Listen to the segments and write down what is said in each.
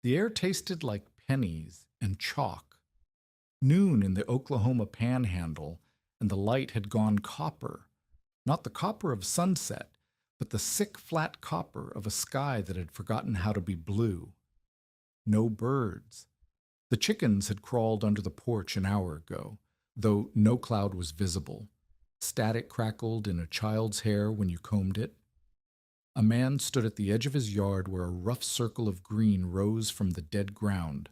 The air tasted like pennies and chalk. Noon in the Oklahoma panhandle, and the light had gone copper. Not the copper of sunset, but the sick flat copper of a sky that had forgotten how to be blue. No birds. The chickens had crawled under the porch an hour ago, though no cloud was visible. Static crackled in a child's hair when you combed it. A man stood at the edge of his yard where a rough circle of green rose from the dead ground.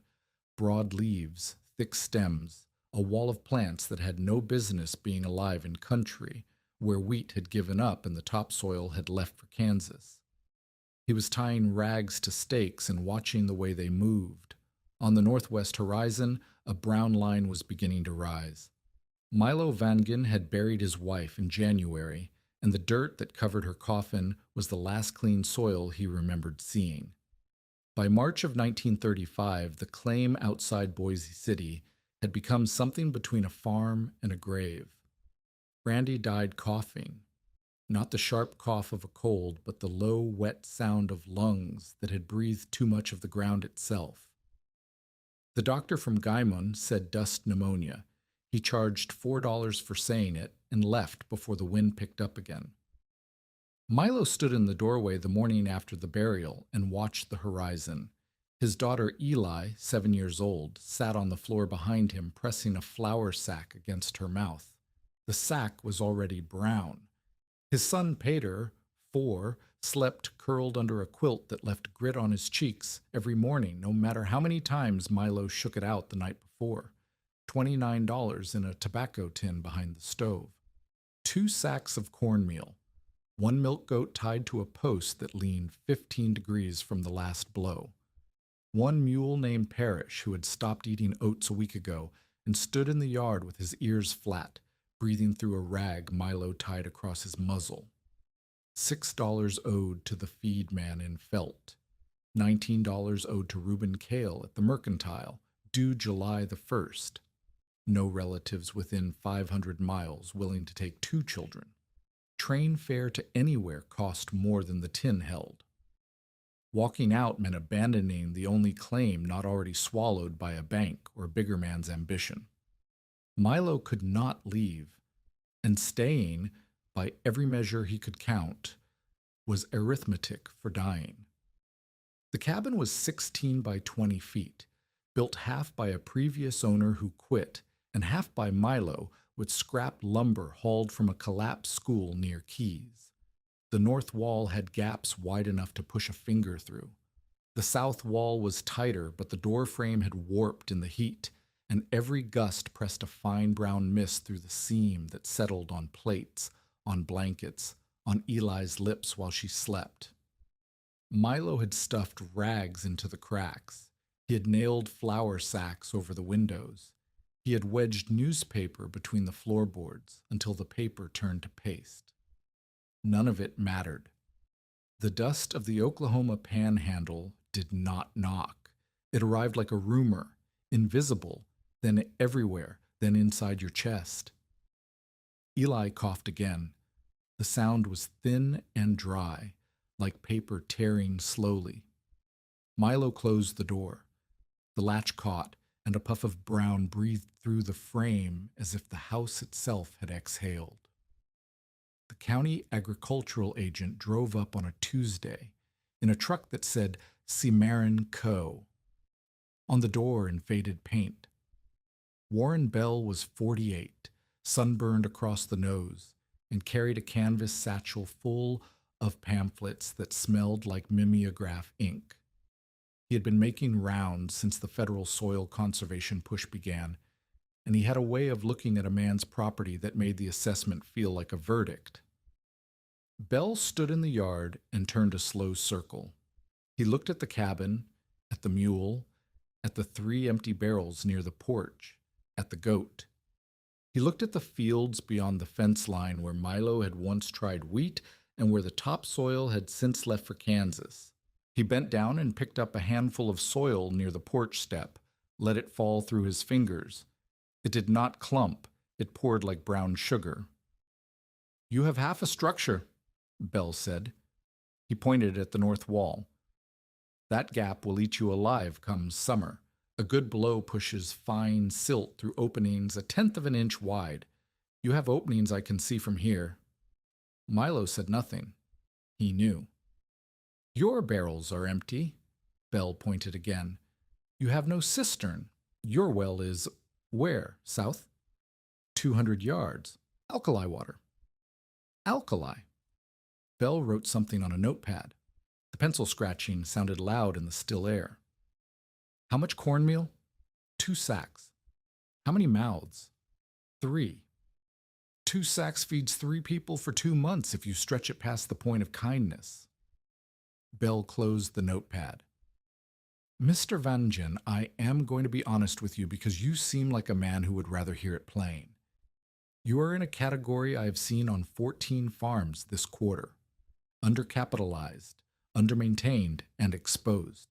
Broad leaves, thick stems, a wall of plants that had no business being alive in country, where wheat had given up and the topsoil had left for Kansas. He was tying rags to stakes and watching the way they moved. On the northwest horizon, a brown line was beginning to rise. Milo Vangen had buried his wife in January, and the dirt that covered her coffin was the last clean soil he remembered seeing. By March of 1935, the claim outside Boise City had become something between a farm and a grave. Randy died coughing, not the sharp cough of a cold, but the low, wet sound of lungs that had breathed too much of the ground itself. The doctor from Guymon said dust pneumonia. He charged $4 for saying it and left before the wind picked up again. Milo stood in the doorway the morning after the burial and watched the horizon. His daughter Eli, 7 years old, sat on the floor behind him, pressing a flour sack against her mouth. The sack was already brown. His son Peter, 4, slept curled under a quilt that left grit on his cheeks every morning, no matter how many times Milo shook it out the night before. $29 in a tobacco tin behind the stove. 2 sacks of cornmeal. 1 milk goat tied to a post that leaned 15 degrees from the last blow. 1 mule named Parrish who had stopped eating oats a week ago and stood in the yard with his ears flat, breathing through a rag Milo tied across his muzzle. $6 owed to the feed man in felt. $19 owed to Reuben Cale at the Mercantile, due July the 1st. No relatives within 500 miles willing to take 2 children. Train fare to anywhere cost more than the tin held. Walking out meant abandoning the only claim not already swallowed by a bank or bigger man's ambition. Milo could not leave, and staying, by every measure he could count, was arithmetic for dying. The cabin was 16 by 20 feet, built half by a previous owner who quit and half by Milo with scrap lumber hauled from a collapsed school near Keys. The north wall had gaps wide enough to push a finger through. The south wall was tighter, but the door frame had warped in the heat, and every gust pressed a fine brown mist through the seam that settled on plates, on blankets, on Eli's lips while she slept. Milo had stuffed rags into the cracks. He had nailed flour sacks over the windows. He had wedged newspaper between the floorboards until the paper turned to paste. None of it mattered. The dust of the Oklahoma panhandle did not knock. It arrived like a rumor, invisible, then everywhere, then inside your chest. Eli coughed again. The sound was thin and dry, like paper tearing slowly. Milo closed the door. The latch caught, and a puff of brown breathed through the frame as if the house itself had exhaled. The county agricultural agent drove up on a Tuesday in a truck that said Cimarron Co. on the door in faded paint. Warren Bell was 48, sunburned across the nose, and carried a canvas satchel full of pamphlets that smelled like mimeograph ink. He had been making rounds since the federal soil conservation push began, and he had a way of looking at a man's property that made the assessment feel like a verdict. Bell stood in the yard and turned a slow circle. He looked at the cabin, at the mule, at the 3 empty barrels near the porch, at the goat. He looked at the fields beyond the fence line where Milo had once tried wheat and where the topsoil had since left for Kansas. He bent down and picked up a handful of soil near the porch step, let it fall through his fingers. It did not clump. It poured like brown sugar. "You have half a structure," Bell said. He pointed at the north wall. That gap will eat you alive come summer. A good blow pushes fine silt through openings a tenth of an inch wide. You have openings I can see from here. Milo said nothing. He knew. Your barrels are empty. Bell pointed again. You have no cistern. Your well is where? South? 200 yards. Alkali water. Alkali. Bell wrote something on a notepad. The pencil scratching sounded loud in the still air. How much cornmeal? 2 sacks. How many mouths? 3. 2 sacks feeds 3 people for 2 months if you stretch it past the point of kindness. Bell closed the notepad. Mr. Vangen, I am going to be honest with you because you seem like a man who would rather hear it plain. You are in a category I have seen on 14 farms this quarter. Undercapitalized, undermaintained, and exposed.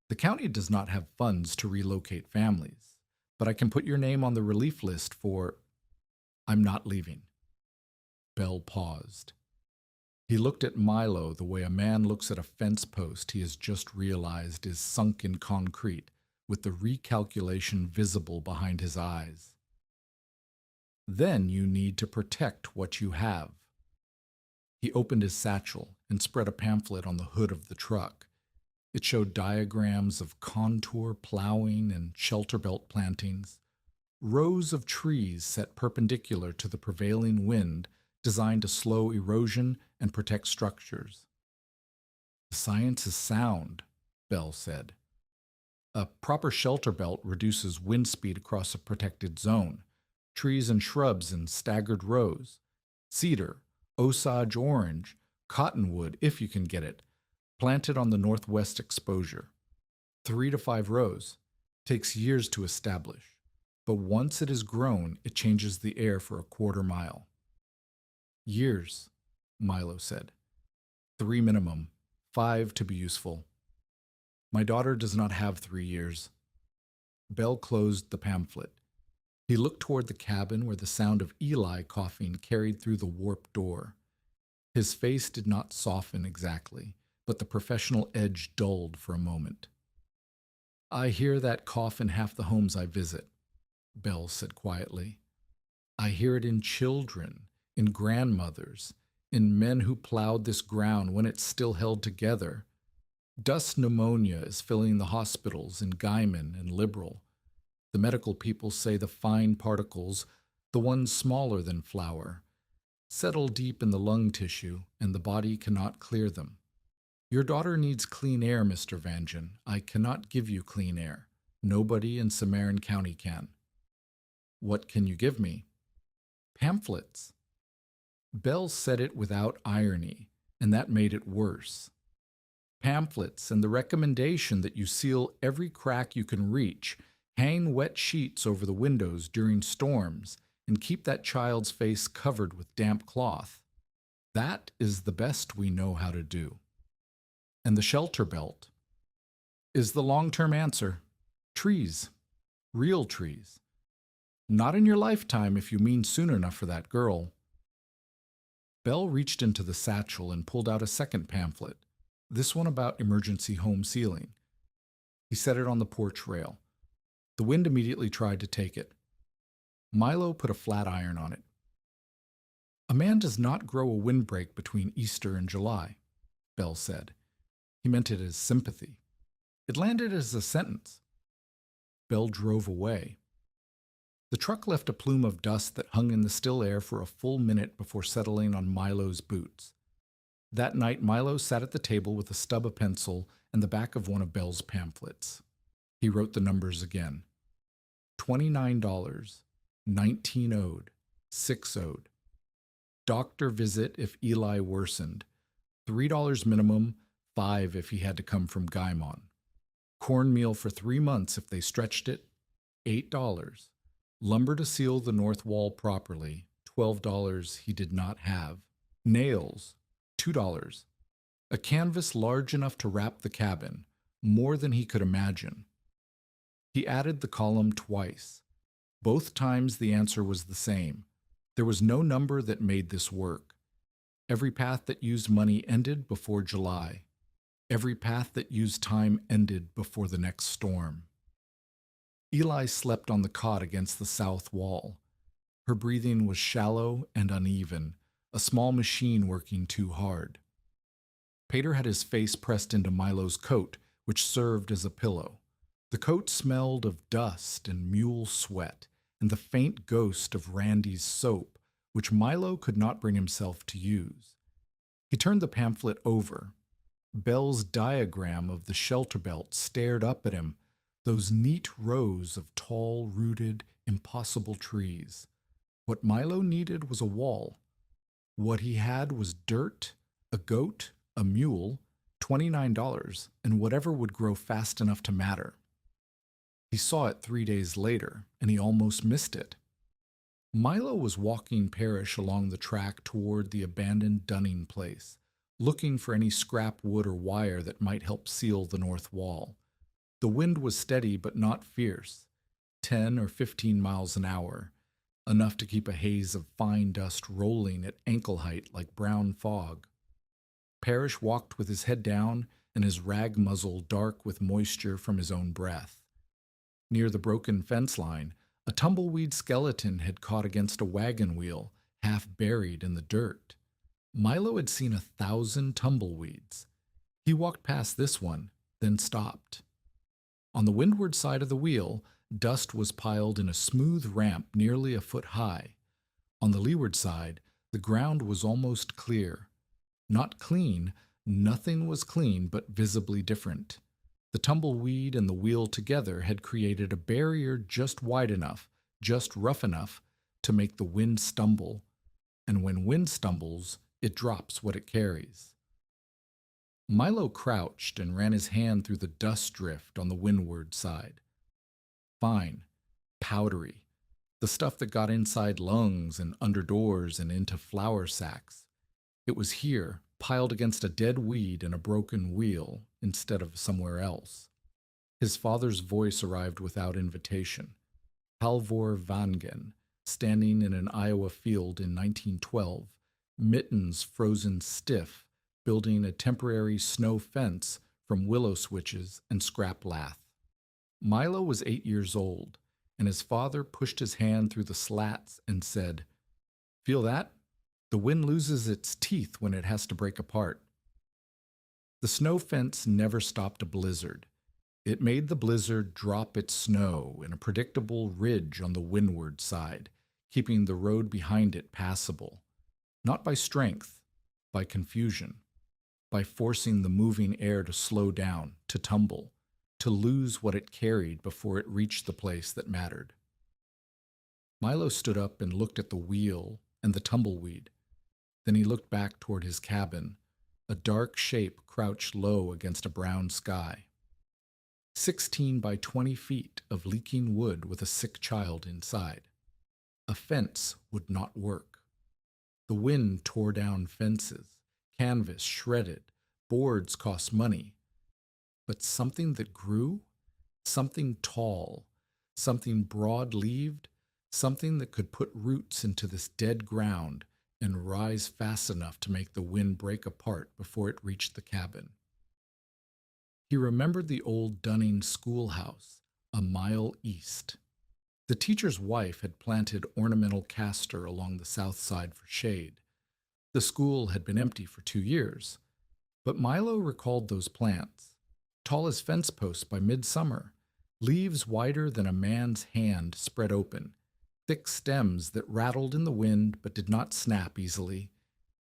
The county does not have funds to relocate families, but I can put your name on the relief list for... I'm not leaving. Bell paused. He looked at Milo the way a man looks at a fence post he has just realized is sunk in concrete, with the recalculation visible behind his eyes. Then you need to protect what you have. He opened his satchel and spread a pamphlet on the hood of the truck. It showed diagrams of contour plowing and shelter belt plantings, rows of trees set perpendicular to the prevailing wind designed to slow erosion and protect structures. The science is sound, Bell said. A proper shelter belt reduces wind speed across a protected zone. Trees and shrubs in staggered rows. Cedar, Osage orange, cottonwood, if you can get it, planted on the northwest exposure. 3 to 5 rows. Takes years to establish. But once it is grown, it changes the air for a quarter mile. Years, Milo said. 3 minimum, 5 to be useful. My daughter does not have 3 years. Bell closed the pamphlet. He looked toward the cabin where the sound of Eli coughing carried through the warped door. His face did not soften exactly, but the professional edge dulled for a moment. I hear that cough in half the homes I visit, Bell said quietly. I hear it in children, in grandmothers, in men who plowed this ground when it still held together. Dust pneumonia is filling the hospitals in Guyman and Liberal. The medical people say the fine particles, the ones smaller than flour, settle deep in the lung tissue and the body cannot clear them. Your daughter needs clean air, Mr. Vangen. I cannot give you clean air. Nobody in Cimarron County can. What can you give me? Pamphlets. Bell said it without irony, and that made it worse. Pamphlets and the recommendation that you seal every crack you can reach, hang wet sheets over the windows during storms, and keep that child's face covered with damp cloth. That is the best we know how to do. And the shelter belt is the long-term answer. Trees. Real trees. Not in your lifetime if you mean soon enough for that girl. Bell reached into the satchel and pulled out a second pamphlet, this one about emergency home sealing. He set it on the porch rail. The wind immediately tried to take it. Milo put a flat iron on it. A man does not grow a windbreak between Easter and July, Bell said. He meant it as sympathy. It landed as a sentence. Bell drove away. The truck left a plume of dust that hung in the still air for a full minute before settling on Milo's boots. That night, Milo sat at the table with a stub of pencil and the back of one of Bell's pamphlets. He wrote the numbers again. $29, 19 owed, 6 owed. Doctor visit if Eli worsened. $3 minimum, 5 if he had to come from Guymon. Cornmeal for 3 months if they stretched it, $8. Lumber to seal the north wall properly, $12 he did not have. Nails, $2. A canvas large enough to wrap the cabin, more than he could imagine. He added the column twice. Both times the answer was the same. There was no number that made this work. Every path that used money ended before July. Every path that used time ended before the next storm. Eli slept on the cot against the south wall. Her breathing was shallow and uneven, a small machine working too hard. Pater had his face pressed into Milo's coat, which served as a pillow. The coat smelled of dust and mule sweat, and the faint ghost of Randy's soap, which Milo could not bring himself to use. He turned the pamphlet over. Bell's diagram of the shelter belt stared up at him, those neat rows of tall, rooted, impossible trees. What Milo needed was a wall. What he had was dirt, a goat, a mule, $29, and whatever would grow fast enough to matter. He saw it 3 days later, and he almost missed it. Milo was walking Parrish along the track toward the abandoned dunning place, looking for any scrap wood or wire that might help seal the north wall. The wind was steady but not fierce, 10 or 15 miles an hour, enough to keep a haze of fine dust rolling at ankle height like brown fog. Parrish walked with his head down and his rag muzzle dark with moisture from his own breath. Near the broken fence line, a tumbleweed skeleton had caught against a wagon wheel, half buried in the dirt. Milo had seen 1,000 tumbleweeds. He walked past this one, then stopped. On the windward side of the wheel, dust was piled in a smooth ramp nearly a foot high. On the leeward side, the ground was almost clear. Not clean, nothing was clean, but visibly different. The tumbleweed and the wheel together had created a barrier just wide enough, just rough enough, to make the wind stumble. And when wind stumbles, it drops what it carries. Milo crouched and ran his hand through the dust drift on the windward side. Fine, powdery, the stuff that got inside lungs and under doors and into flour sacks. It was here, piled against a dead weed and a broken wheel, instead of somewhere else. His father's voice arrived without invitation. Halvor Vangen, standing in an Iowa field in 1912, mittens frozen stiff, building a temporary snow fence from willow switches and scrap lath. Milo was 8 years old, and his father pushed his hand through the slats and said, "Feel that? The wind loses its teeth when it has to break apart." The snow fence never stopped a blizzard. It made the blizzard drop its snow in a predictable ridge on the windward side, keeping the road behind it passable. Not by strength, by confusion, by forcing the moving air to slow down, to tumble, to lose what it carried before it reached the place that mattered. Milo stood up and looked at the wheel and the tumbleweed. Then he looked back toward his cabin, a dark shape crouched low against a brown sky. 16 by 20 feet of leaking wood with a sick child inside. A fence would not work. The wind tore down fences, canvas shredded, boards cost money. But something that grew, something tall, something broad-leaved, something that could put roots into this dead ground and rise fast enough to make the wind break apart before it reached the cabin. He remembered the old Dunning schoolhouse, a mile east. The teacher's wife had planted ornamental castor along the south side for shade. The school had been empty for 2 years, but Milo recalled those plants, tall as fence posts by midsummer, leaves wider than a man's hand spread open, thick stems that rattled in the wind but did not snap easily.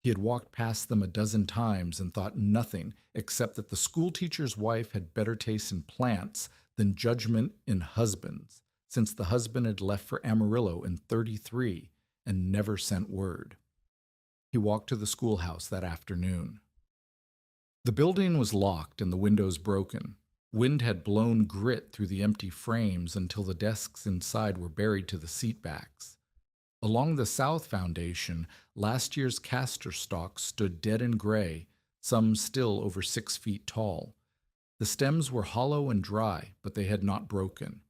He had walked past them a dozen times and thought nothing except that the schoolteacher's wife had better taste in plants than judgment in husbands, since the husband had left for Amarillo in '33 and never sent word. He walked to the schoolhouse that afternoon. The building was locked and the windows broken. Wind had blown grit through the empty frames until the desks inside were buried to the seat backs. Along the south foundation, last year's castor stalks stood dead and gray, some still over 6 feet tall. The stems were hollow and dry, but they had not broken.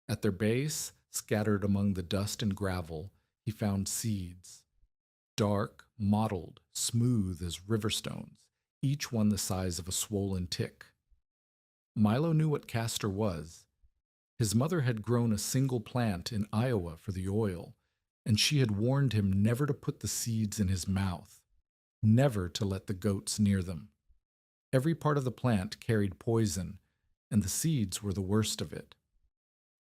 At their base, scattered among the dust and gravel, he found seeds. Dark, mottled, smooth as river stones, each one the size of a swollen tick. Milo knew what castor was. His mother had grown a single plant in Iowa for the oil, and she had warned him never to put the seeds in his mouth, never to let the goats near them. Every part of the plant carried poison, and the seeds were the worst of it.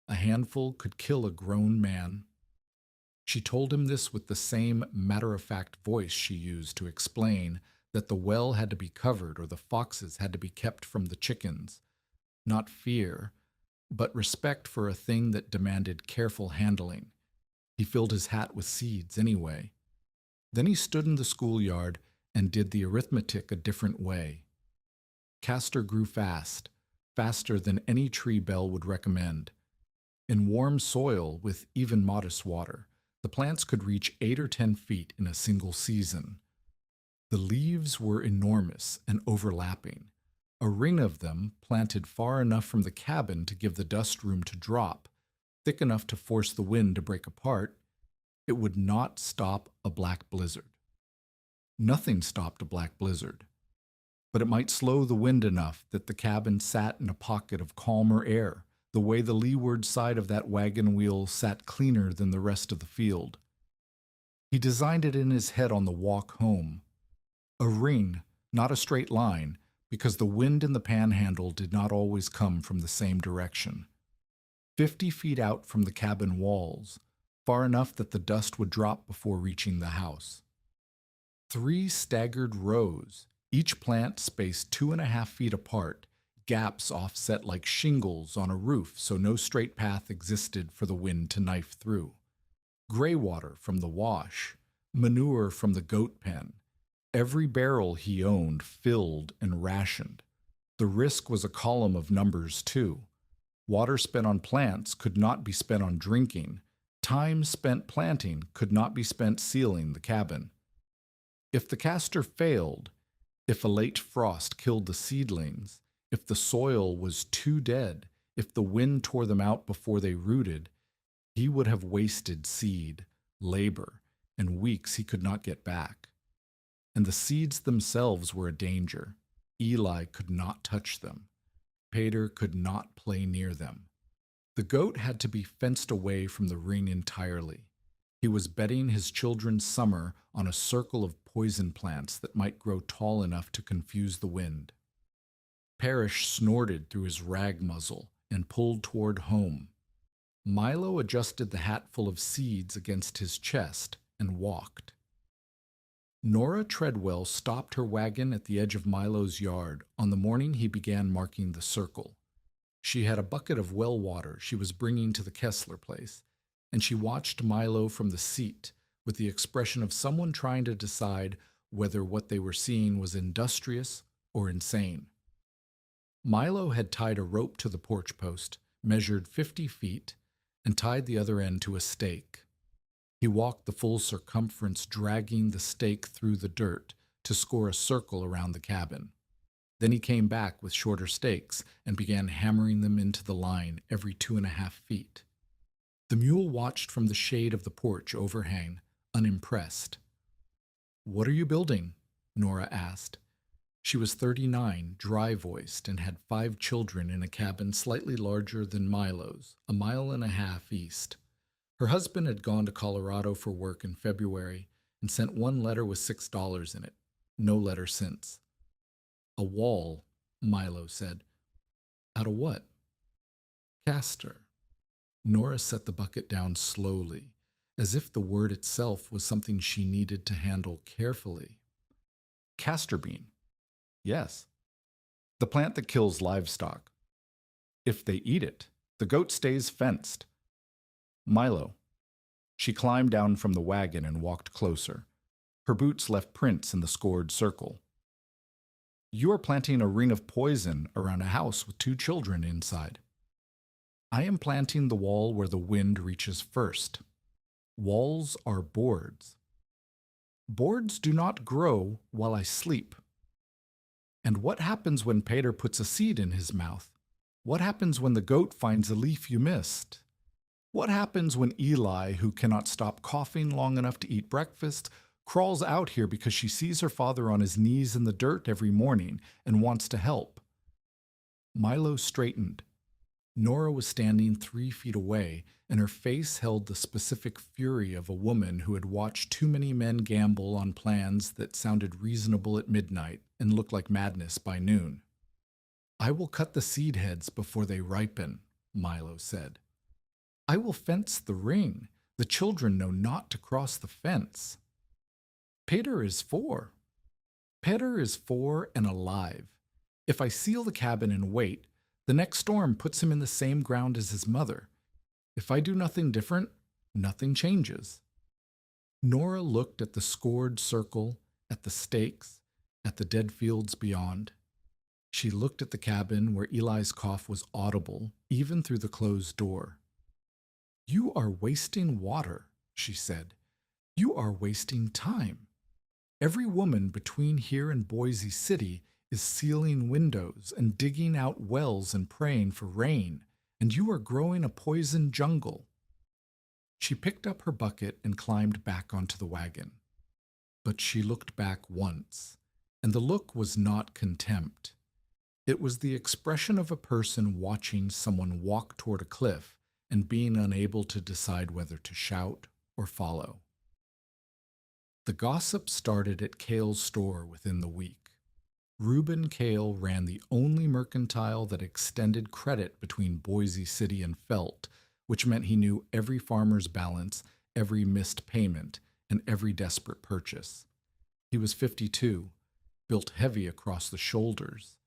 A handful could kill a grown man. She told him this with the same matter-of-fact voice she used to explain that the well had to be covered or the foxes had to be kept from the chickens. Not fear, but respect for a thing that demanded careful handling. He filled his hat with seeds anyway. Then he stood in the schoolyard and did the arithmetic a different way. Castor grew fast, faster than any tree Belle would recommend. In warm soil with even modest water, the plants could reach 8 or 10 feet in a single season. The leaves were enormous and overlapping. A ring of them, planted far enough from the cabin to give the dust room to drop, thick enough to force the wind to break apart, it would not stop a black blizzard. Nothing stopped a black blizzard, but it might slow the wind enough that the cabin sat in a pocket of calmer air, the way the leeward side of that wagon wheel sat cleaner than the rest of the field. He designed it in his head on the walk home. A ring, not a straight line, because the wind in the panhandle did not always come from the same direction. 50 feet out from the cabin walls, far enough that the dust would drop before reaching the house. 3 staggered rows, each plant spaced 2.5 feet apart, gaps offset like shingles on a roof so no straight path existed for the wind to knife through. Gray water from the wash, manure from the goat pen. Every barrel he owned filled and rationed. The risk was a column of numbers, too. Water spent on plants could not be spent on drinking. Time spent planting could not be spent sealing the cabin. If the castor failed, if a late frost killed the seedlings, if the soil was too dead, if the wind tore them out before they rooted, he would have wasted seed, labor, and weeks he could not get back. And the seeds themselves were a danger. Eli could not touch them. Pater could not play near them. The goat had to be fenced away from the ring entirely. He was betting his children's summer on a circle of poison plants that might grow tall enough to confuse the wind. Parrish snorted through his rag muzzle and pulled toward home. Milo adjusted the hatful of seeds against his chest and walked. Nora Treadwell stopped her wagon at the edge of Milo's yard on the morning he began marking the circle. She had a bucket of well water she was bringing to the Kessler place, and she watched Milo from the seat with the expression of someone trying to decide whether what they were seeing was industrious or insane. Milo had tied a rope to the porch post, measured 50 feet, and tied the other end to a stake. He walked the full circumference, dragging the stake through the dirt to score a circle around the cabin. Then he came back with shorter stakes and began hammering them into the line every 2.5 feet. The mule watched from the shade of the porch overhang, unimpressed. "What are you building?" Nora asked. She was 39, dry-voiced, and had 5 children in a cabin slightly larger than Milo's, 1.5 miles east. Her husband had gone to Colorado for work in February and sent 1 letter with $6 in it. No letter since. "A wall," Milo said. "Out of what?" "Castor." Nora set the bucket down slowly, as if the word itself was something she needed to handle carefully. "Castor bean." "Yes." "The plant that kills livestock." "If they eat it, the goat stays fenced." "Milo." She climbed down from the wagon and walked closer. Her boots left prints in the scored circle. "You are planting a ring of poison around a house with 2 children inside." "I am planting the wall where the wind reaches first. Walls are boards. Boards do not grow while I sleep." "And what happens when Pater puts a seed in his mouth? What happens when the goat finds a leaf you missed? What happens when Eli, who cannot stop coughing long enough to eat breakfast, Crawls out here because she sees her father on his knees in the dirt every morning and wants to help. Milo straightened. Nora was standing 3 feet away, and her face held the specific fury of a woman who had watched too many men gamble on plans that sounded reasonable at midnight and looked like madness by noon. I will cut the seed heads before they ripen, Milo said. I will fence the ring. The children know not to cross the fence. Peter is 4. Peter is 4 and alive. If I seal the cabin and wait, the next storm puts him in the same ground as his mother. If I do nothing different, nothing changes. Nora looked at the scored circle, at the stakes, at the dead fields beyond. She looked at the cabin where Eli's cough was audible, even through the closed door. You are wasting water, she said. You are wasting time. Every woman between here and Boise City is sealing windows and digging out wells and praying for rain, and you are growing a poison jungle. She picked up her bucket and climbed back onto the wagon. But she looked back once, and the look was not contempt. It was the expression of a person watching someone walk toward a cliff and being unable to decide whether to shout or follow. The gossip started at Cale's store within the week. Reuben Cale ran the only mercantile that extended credit between Boise City and Felt, which meant he knew every farmer's balance, every missed payment, and every desperate purchase. He was 52, built heavy across the shoulders,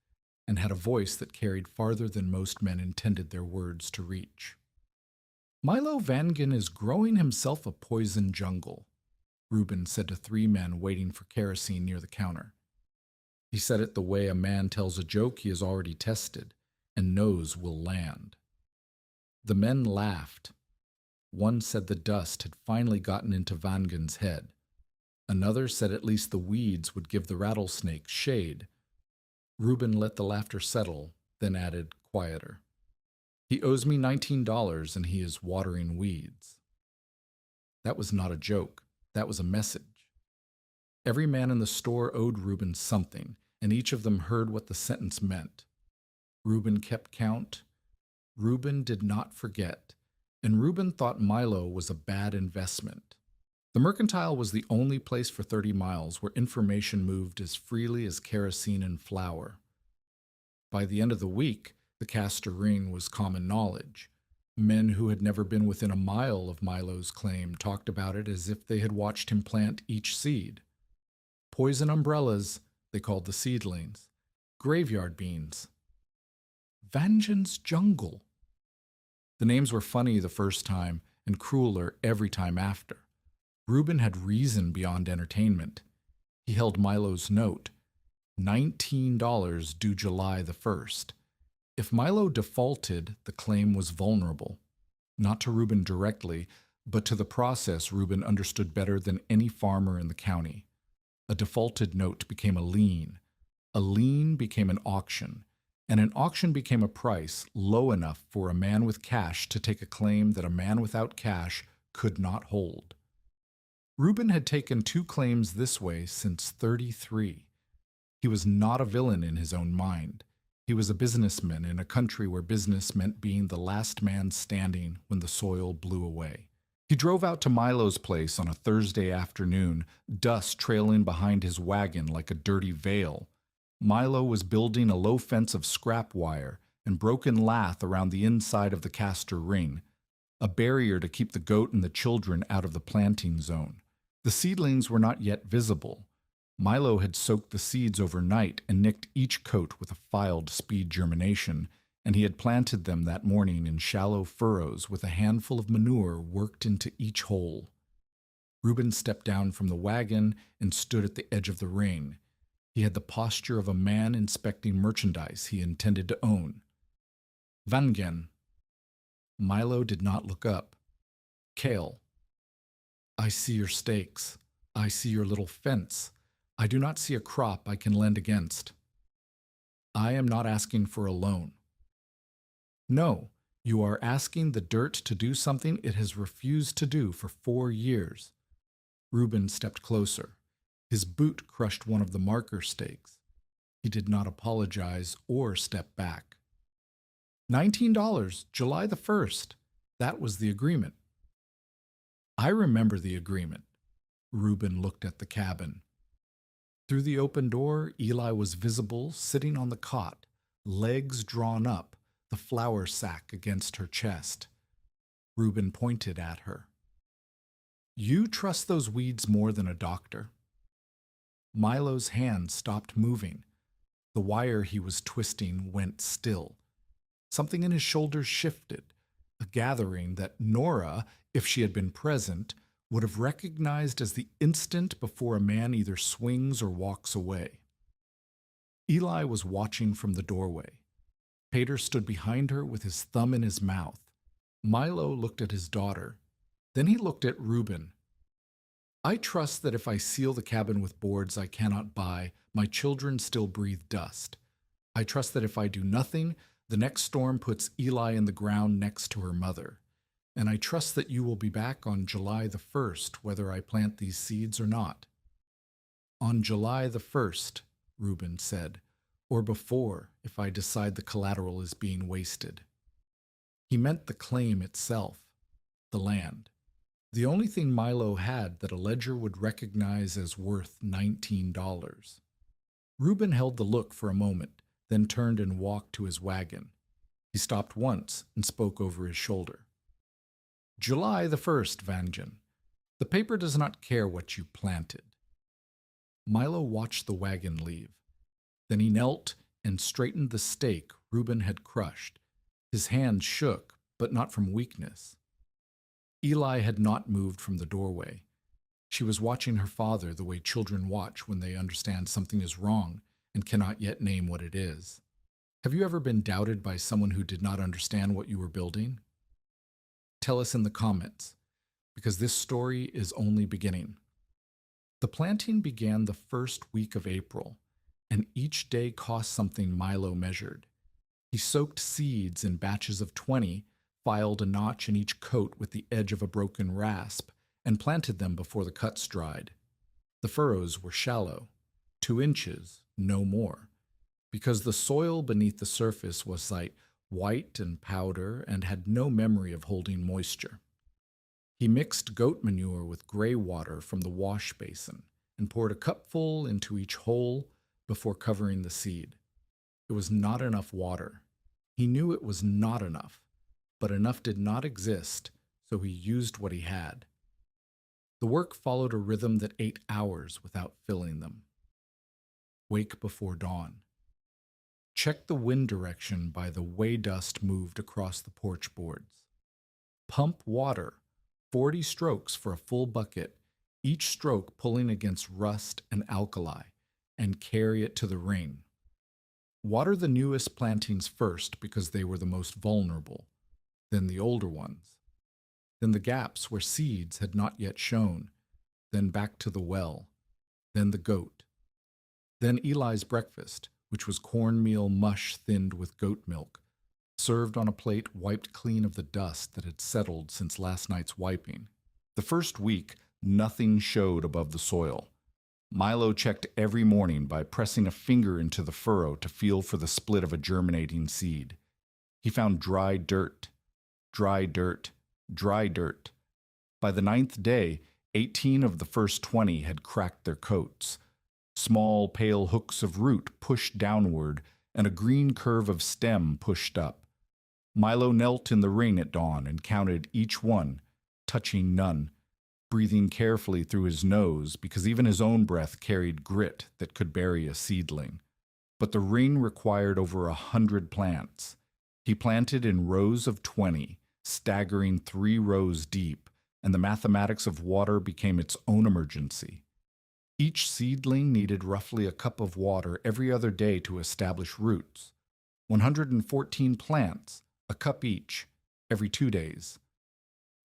and had a voice that carried farther than most men intended their words to reach. Milo Vangen is growing himself a poison jungle, Reuben said to 3 men waiting for kerosene near the counter. He said it the way a man tells a joke he has already tested and knows will land. The men laughed. One said the dust had finally gotten into Vangen's head. Another said at least the weeds would give the rattlesnake shade. Reuben let the laughter settle, then added, quieter. He owes me $19 and he is watering weeds. That was not a joke. That was a message. Every man in the store owed Reuben something, and each of them heard what the sentence meant. Reuben kept count. Reuben did not forget, and Reuben thought Milo was a bad investment. The mercantile was the only place for 30 miles where information moved as freely as kerosene and flour. By the end of the week, the Castor ring was common knowledge. Men who had never been within a mile of Milo's claim talked about it as if they had watched him plant each seed. Poison umbrellas, they called the seedlings. Graveyard beans. Vangen's jungle. The names were funny the first time and crueler every time after. Reuben had reason beyond entertainment. He held Milo's note. $19 due July the 1st. If Milo defaulted, the claim was vulnerable. Not to Reuben directly, but to the process Reuben understood better than any farmer in the county. A defaulted note became a lien became an auction, and an auction became a price low enough for a man with cash to take a claim that a man without cash could not hold. Reuben had taken 2 claims this way since 33. He was not a villain in his own mind. He was a businessman in a country where business meant being the last man standing when the soil blew away. He drove out to Milo's place on a Thursday afternoon, dust trailing behind his wagon like a dirty veil. Milo was building a low fence of scrap wire and broken lath around the inside of the Castor ring, a barrier to keep the goat and the children out of the planting zone. The seedlings were not yet visible. Milo had soaked the seeds overnight and nicked each coat with a filed speed germination, and he had planted them that morning in shallow furrows with a handful of manure worked into each hole. Reuben stepped down from the wagon and stood at the edge of the ring. He had the posture of a man inspecting merchandise he intended to own. Vangen. Milo did not look up. Cale. I see your stakes. I see your little fence. I do not see a crop I can lend against. I am not asking for a loan. No, you are asking the dirt to do something it has refused to do for 4 years. Reuben stepped closer. His boot crushed one of the marker stakes. He did not apologize or step back. $19, July the 1st. That was the agreement. I remember the agreement. Reuben looked at the cabin. Through the open door, Eli was visible, sitting on the cot, legs drawn up, the flour sack against her chest. Reuben pointed at her. You trust those weeds more than a doctor. Milo's hand stopped moving. The wire he was twisting went still. Something in his shoulders shifted, a gathering that Nora, if she had been present, would have recognized as the instant before a man either swings or walks away. Eli was watching from the doorway. Pater stood behind her with his thumb in his mouth. Milo looked at his daughter. Then he looked at Reuben. I trust that if I seal the cabin with boards I cannot buy, my children still breathe dust. I trust that if I do nothing, the next storm puts Eli in the ground next to her mother. And I trust that you will be back on July the 1st, whether I plant these seeds or not. On July the 1st, Reuben said, or before, if I decide the collateral is being wasted. He meant the claim itself, the land. The only thing Milo had that a ledger would recognize as worth $19. Reuben held the look for a moment, then turned and walked to his wagon. He stopped once and spoke over his shoulder. July the 1st, Vanjan. The paper does not care what you planted. Milo watched the wagon leave. Then he knelt and straightened the stake Reuben had crushed. His hand shook, but not from weakness. Eli had not moved from the doorway. She was watching her father the way children watch when they understand something is wrong and cannot yet name what it is. Have you ever been doubted by someone who did not understand what you were building? Tell us in the comments, because this story is only beginning. The planting began the first week of April, and each day cost something Milo measured. He soaked seeds in batches of 20, filed a notch in each coat with the edge of a broken rasp, and planted them before the cuts dried. The furrows were shallow, 2 inches, no more, because the soil beneath the surface was like white and powder and had no memory of holding moisture. He mixed goat manure with gray water from the wash basin and poured a cupful into each hole before covering the seed. It was not enough water. He knew it was not enough, but enough did not exist, so he used what he had. The work followed a rhythm that ate hours without filling them. Wake before dawn. Check the wind direction by the way dust moved across the porch boards. Pump water, 40 strokes for a full bucket, each stroke pulling against rust and alkali, and carry it to the ring. Water the newest plantings first because they were the most vulnerable, then the older ones, then the gaps where seeds had not yet shown, then back to the well, then the goat, then Eli's breakfast, which was cornmeal mush thinned with goat milk, served on a plate wiped clean of the dust that had settled since last night's wiping. The first week, nothing showed above the soil. Milo checked every morning by pressing a finger into the furrow to feel for the split of a germinating seed. He found dry dirt, dry dirt, dry dirt. By the 9th day, 18 of the first 20 had cracked their coats. Small, pale hooks of root pushed downward, and a green curve of stem pushed up. Milo knelt in the ring at dawn and counted each one, touching none, breathing carefully through his nose because even his own breath carried grit that could bury a seedling. But the ring required over 100 plants. He planted in rows of 20, staggering 3 rows deep, and the mathematics of water became its own emergency. Each seedling needed roughly a cup of water every other day to establish roots. 114 plants, a cup each, every 2 days.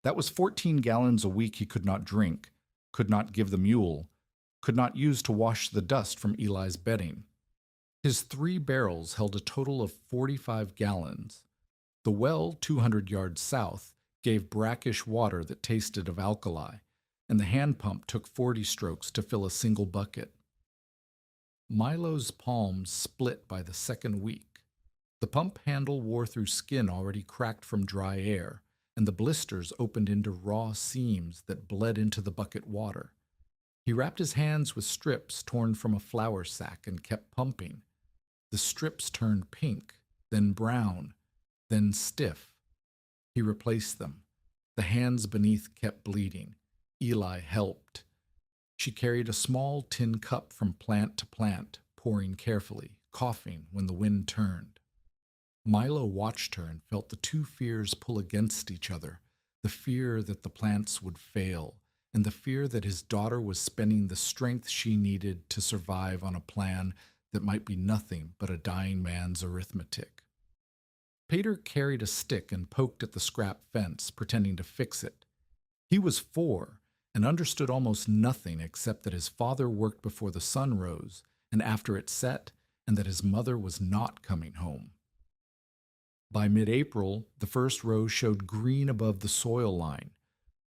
That was 14 gallons a week he could not drink, could not give the mule, could not use to wash the dust from Eli's bedding. His 3 barrels held a total of 45 gallons. The well, 200 yards south, gave brackish water that tasted of alkali, and the hand pump took 40 strokes to fill a single bucket. Milo's palms split by the second week. The pump handle wore through skin already cracked from dry air, and the blisters opened into raw seams that bled into the bucket water. He wrapped his hands with strips torn from a flour sack and kept pumping. The strips turned pink, then brown, then stiff. He replaced them. The hands beneath kept bleeding. Eli helped. She carried a small tin cup from plant to plant, pouring carefully, coughing when the wind turned. Milo watched her and felt the two fears pull against each other, the fear that the plants would fail, and the fear that his daughter was spending the strength she needed to survive on a plan that might be nothing but a dying man's arithmetic. Pater carried a stick and poked at the scrap fence, pretending to fix it. He was 4 and understood almost nothing except that his father worked before the sun rose and after it set, and that his mother was not coming home. By mid-April, the first row showed green above the soil line.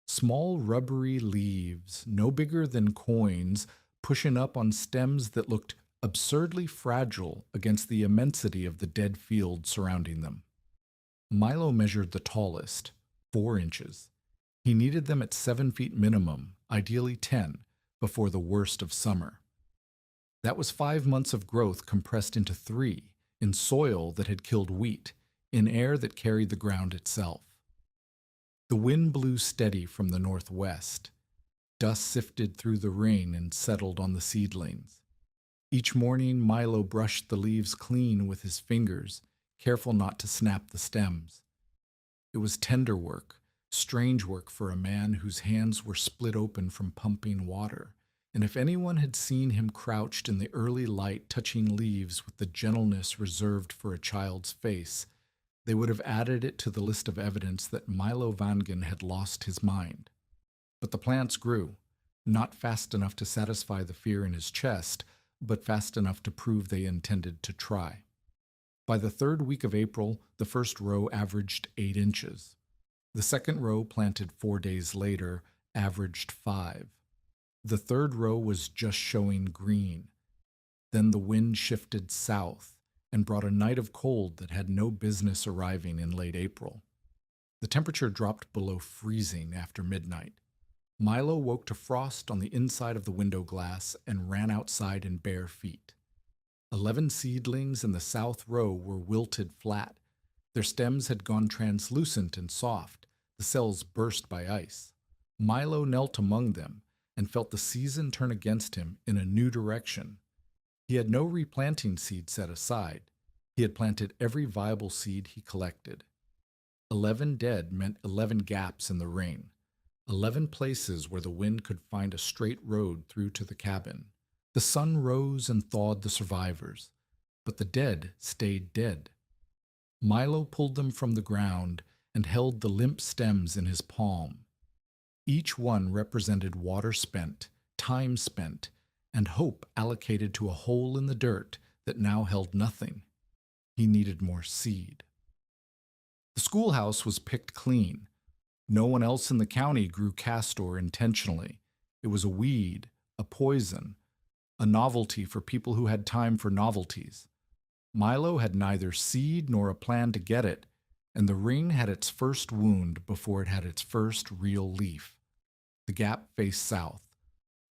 Small rubbery leaves, no bigger than coins, pushing up on stems that looked absurdly fragile against the immensity of the dead field surrounding them. Milo measured the tallest, 4 inches. He needed them at 7 feet minimum, ideally 10, before the worst of summer. That was 5 months of growth compressed into 3, in soil that had killed wheat, in air that carried the ground itself. The wind blew steady from the northwest. Dust sifted through the rain and settled on the seedlings. Each morning, Milo brushed the leaves clean with his fingers, careful not to snap the stems. It was tender work, strange work for a man whose hands were split open from pumping water, and if anyone had seen him crouched in the early light touching leaves with the gentleness reserved for a child's face, they would have added it to the list of evidence that Milo Vangen had lost his mind. But the plants grew, not fast enough to satisfy the fear in his chest, but fast enough to prove they intended to try. By the 3rd week of April, the first row averaged 8 inches. The second row, planted 4 days later, averaged 5. The third row was just showing green. Then the wind shifted south and brought a night of cold that had no business arriving in late April. The temperature dropped below freezing after midnight. Milo woke to frost on the inside of the window glass and ran outside in bare feet. 11 seedlings in the south row were wilted flat. Their stems had gone translucent and soft, the cells burst by ice. Milo knelt among them and felt the season turn against him in a new direction. He had no replanting seed set aside. He had planted every viable seed he collected. 11 dead meant 11 gaps in the rain, 11 places where the wind could find a straight road through to the cabin. The sun rose and thawed the survivors, but the dead stayed dead. Milo pulled them from the ground and held the limp stems in his palm. Each one represented water spent, time spent, and hope allocated to a hole in the dirt that now held nothing. He needed more seed. The schoolhouse was picked clean. No one else in the county grew castor intentionally. It was a weed, a poison, a novelty for people who had time for novelties. Milo had neither seed nor a plan to get it, and the ring had its first wound before it had its first real leaf. The gap faced south.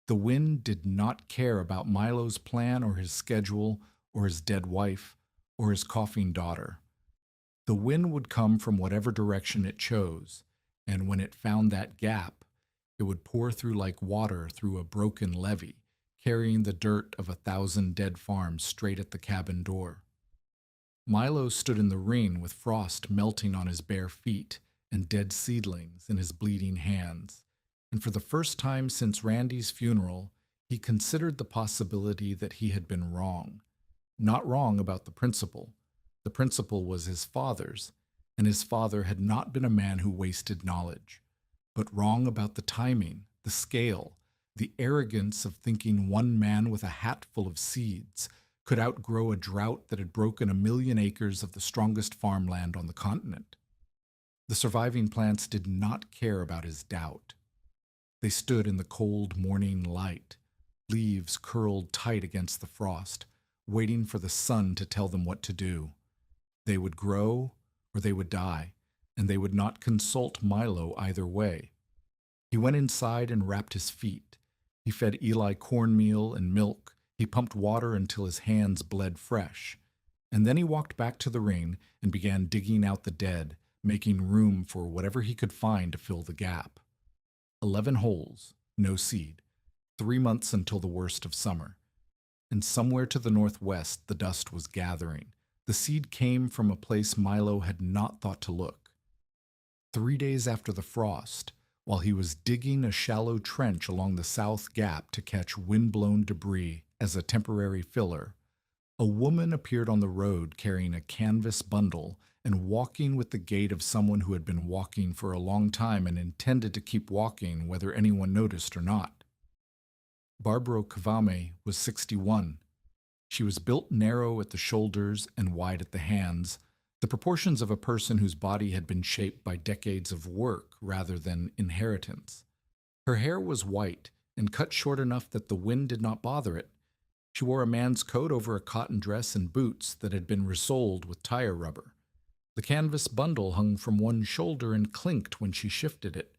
The wind did not care about Milo's plan or his schedule or his dead wife or his coughing daughter. The wind would come from whatever direction it chose, and when it found that gap, it would pour through like water through a broken levee, carrying the dirt of 1,000 dead farms straight at the cabin door. Milo stood in the ring with frost melting on his bare feet and dead seedlings in his bleeding hands. And for the first time since Randy's funeral, he considered the possibility that he had been wrong. Not wrong about the principle. The principle was his father's, and his father had not been a man who wasted knowledge. But wrong about the timing, the scale, the arrogance of thinking one man with a hat full of seeds could outgrow a drought that had broken 1 million acres of the strongest farmland on the continent. The surviving plants did not care about his doubt. They stood in the cold morning light, leaves curled tight against the frost, waiting for the sun to tell them what to do. They would grow or they would die, and they would not consult Milo either way. He went inside and wrapped his feet. He fed Eli cornmeal and milk. He pumped water until his hands bled fresh. And then he walked back to the ring and began digging out the dead, making room for whatever he could find to fill the gap. 11 holes, no seed. 3 months until the worst of summer. And somewhere to the northwest the dust was gathering. The seed came from a place Milo had not thought to look. 3 days after the frost, while he was digging a shallow trench along the south gap to catch wind-blown debris as a temporary filler, a woman appeared on the road carrying a canvas bundle and walking with the gait of someone who had been walking for a long time and intended to keep walking whether anyone noticed or not. Barbara Kvame was 61. She was built narrow at the shoulders and wide at the hands, the proportions of a person whose body had been shaped by decades of work rather than inheritance. Her hair was white and cut short enough that the wind did not bother it. She wore a man's coat over a cotton dress and boots that had been resoled with tire rubber. The canvas bundle hung from one shoulder and clinked when she shifted it.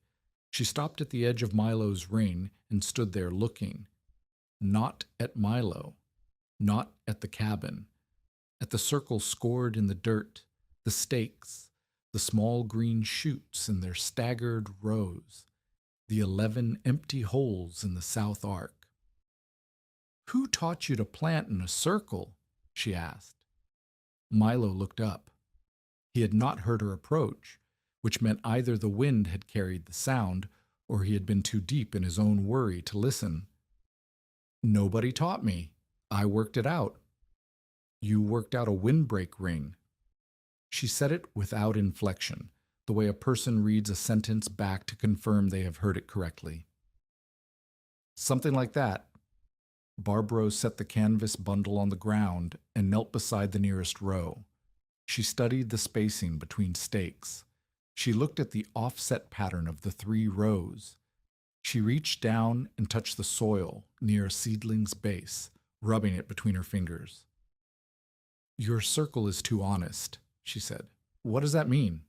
She stopped at the edge of Milo's ring and stood there looking. Not at Milo, not at the cabin, at the circle scored in the dirt, the stakes, the small green shoots in their staggered rows, the 11 empty holes in the south arc. "Who taught you to plant in a circle?" she asked. Milo looked up. He had not heard her approach, which meant either the wind had carried the sound or he had been too deep in his own worry to listen. "Nobody taught me. I worked it out." "You worked out a windbreak ring." She said it without inflection, the way a person reads a sentence back to confirm they have heard it correctly. "Something like that." Barbaro set the canvas bundle on the ground and knelt beside the nearest row. She studied the spacing between stakes. She looked at the offset pattern of the 3 rows. She reached down and touched the soil near a seedling's base, rubbing it between her fingers. "Your circle is too honest," she said. "What does that mean?"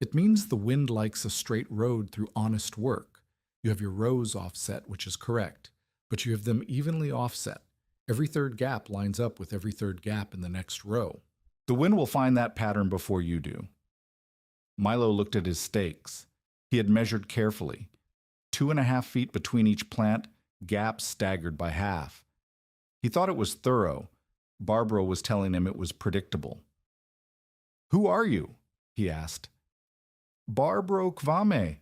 "It means the wind likes a straight road through honest work. You have your rows offset, which is correct, but you have them evenly offset. Every third gap lines up with every third gap in the next row. The wind will find that pattern before you do." Milo looked at his stakes. He had measured carefully. 2.5 feet between each plant, gaps staggered by half. He thought it was thorough. Barbara was telling him it was predictable. "Who are you?" he asked. "Barbara Kvame.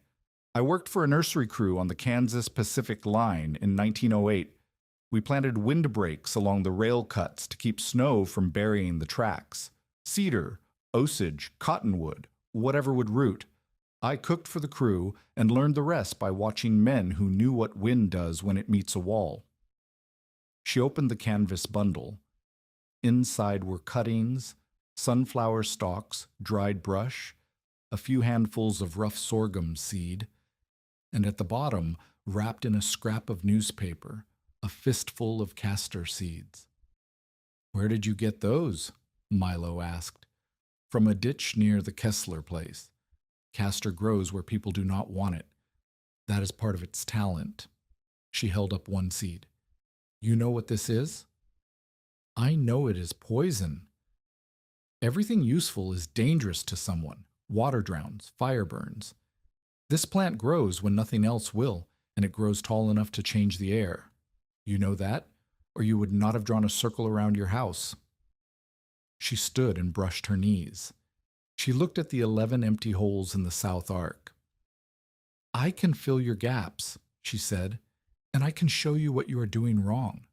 I worked for a nursery crew on the Kansas Pacific Line in 1908. We planted windbreaks along the rail cuts to keep snow from burying the tracks. Cedar, osage, cottonwood, whatever would root. I cooked for the crew and learned the rest by watching men who knew what wind does when it meets a wall." She opened the canvas bundle. Inside were cuttings, sunflower stalks, dried brush, a few handfuls of rough sorghum seed, and at the bottom, wrapped in a scrap of newspaper, a fistful of castor seeds. "Where did you get those?" Milo asked. "From a ditch near the Kessler place. Castor grows where people do not want it. That is part of its talent." She held up one seed. "You know what this is?" "I know it is poison." "Everything useful is dangerous to someone. Water drowns, fire burns. This plant grows when nothing else will, and it grows tall enough to change the air. You know that, or you would not have drawn a circle around your house." She stood and brushed her knees. She looked at the 11 empty holes in the south arc. "I can fill your gaps," she said, "and I can show you what you are doing wrong.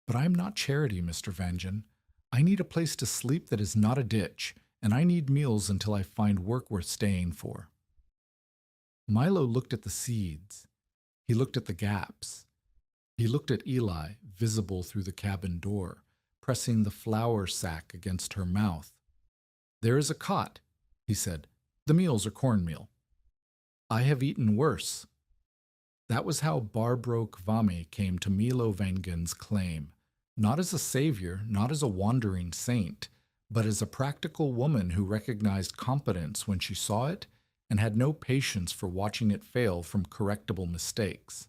But I am not charity, Mr. Vangean. I need a place to sleep that is not a ditch, and I need meals until I find work worth staying for." Milo looked at the seeds. He looked at the gaps. He looked at Eli, visible through the cabin door, pressing the flour sack against her mouth. "There is a cot," he said. "The meals are cornmeal." "I have eaten worse." That was how Barbro Kvame came to Milo Vangen's claim, not as a savior, not as a wandering saint, but as a practical woman who recognized competence when she saw it and had no patience for watching it fail from correctable mistakes.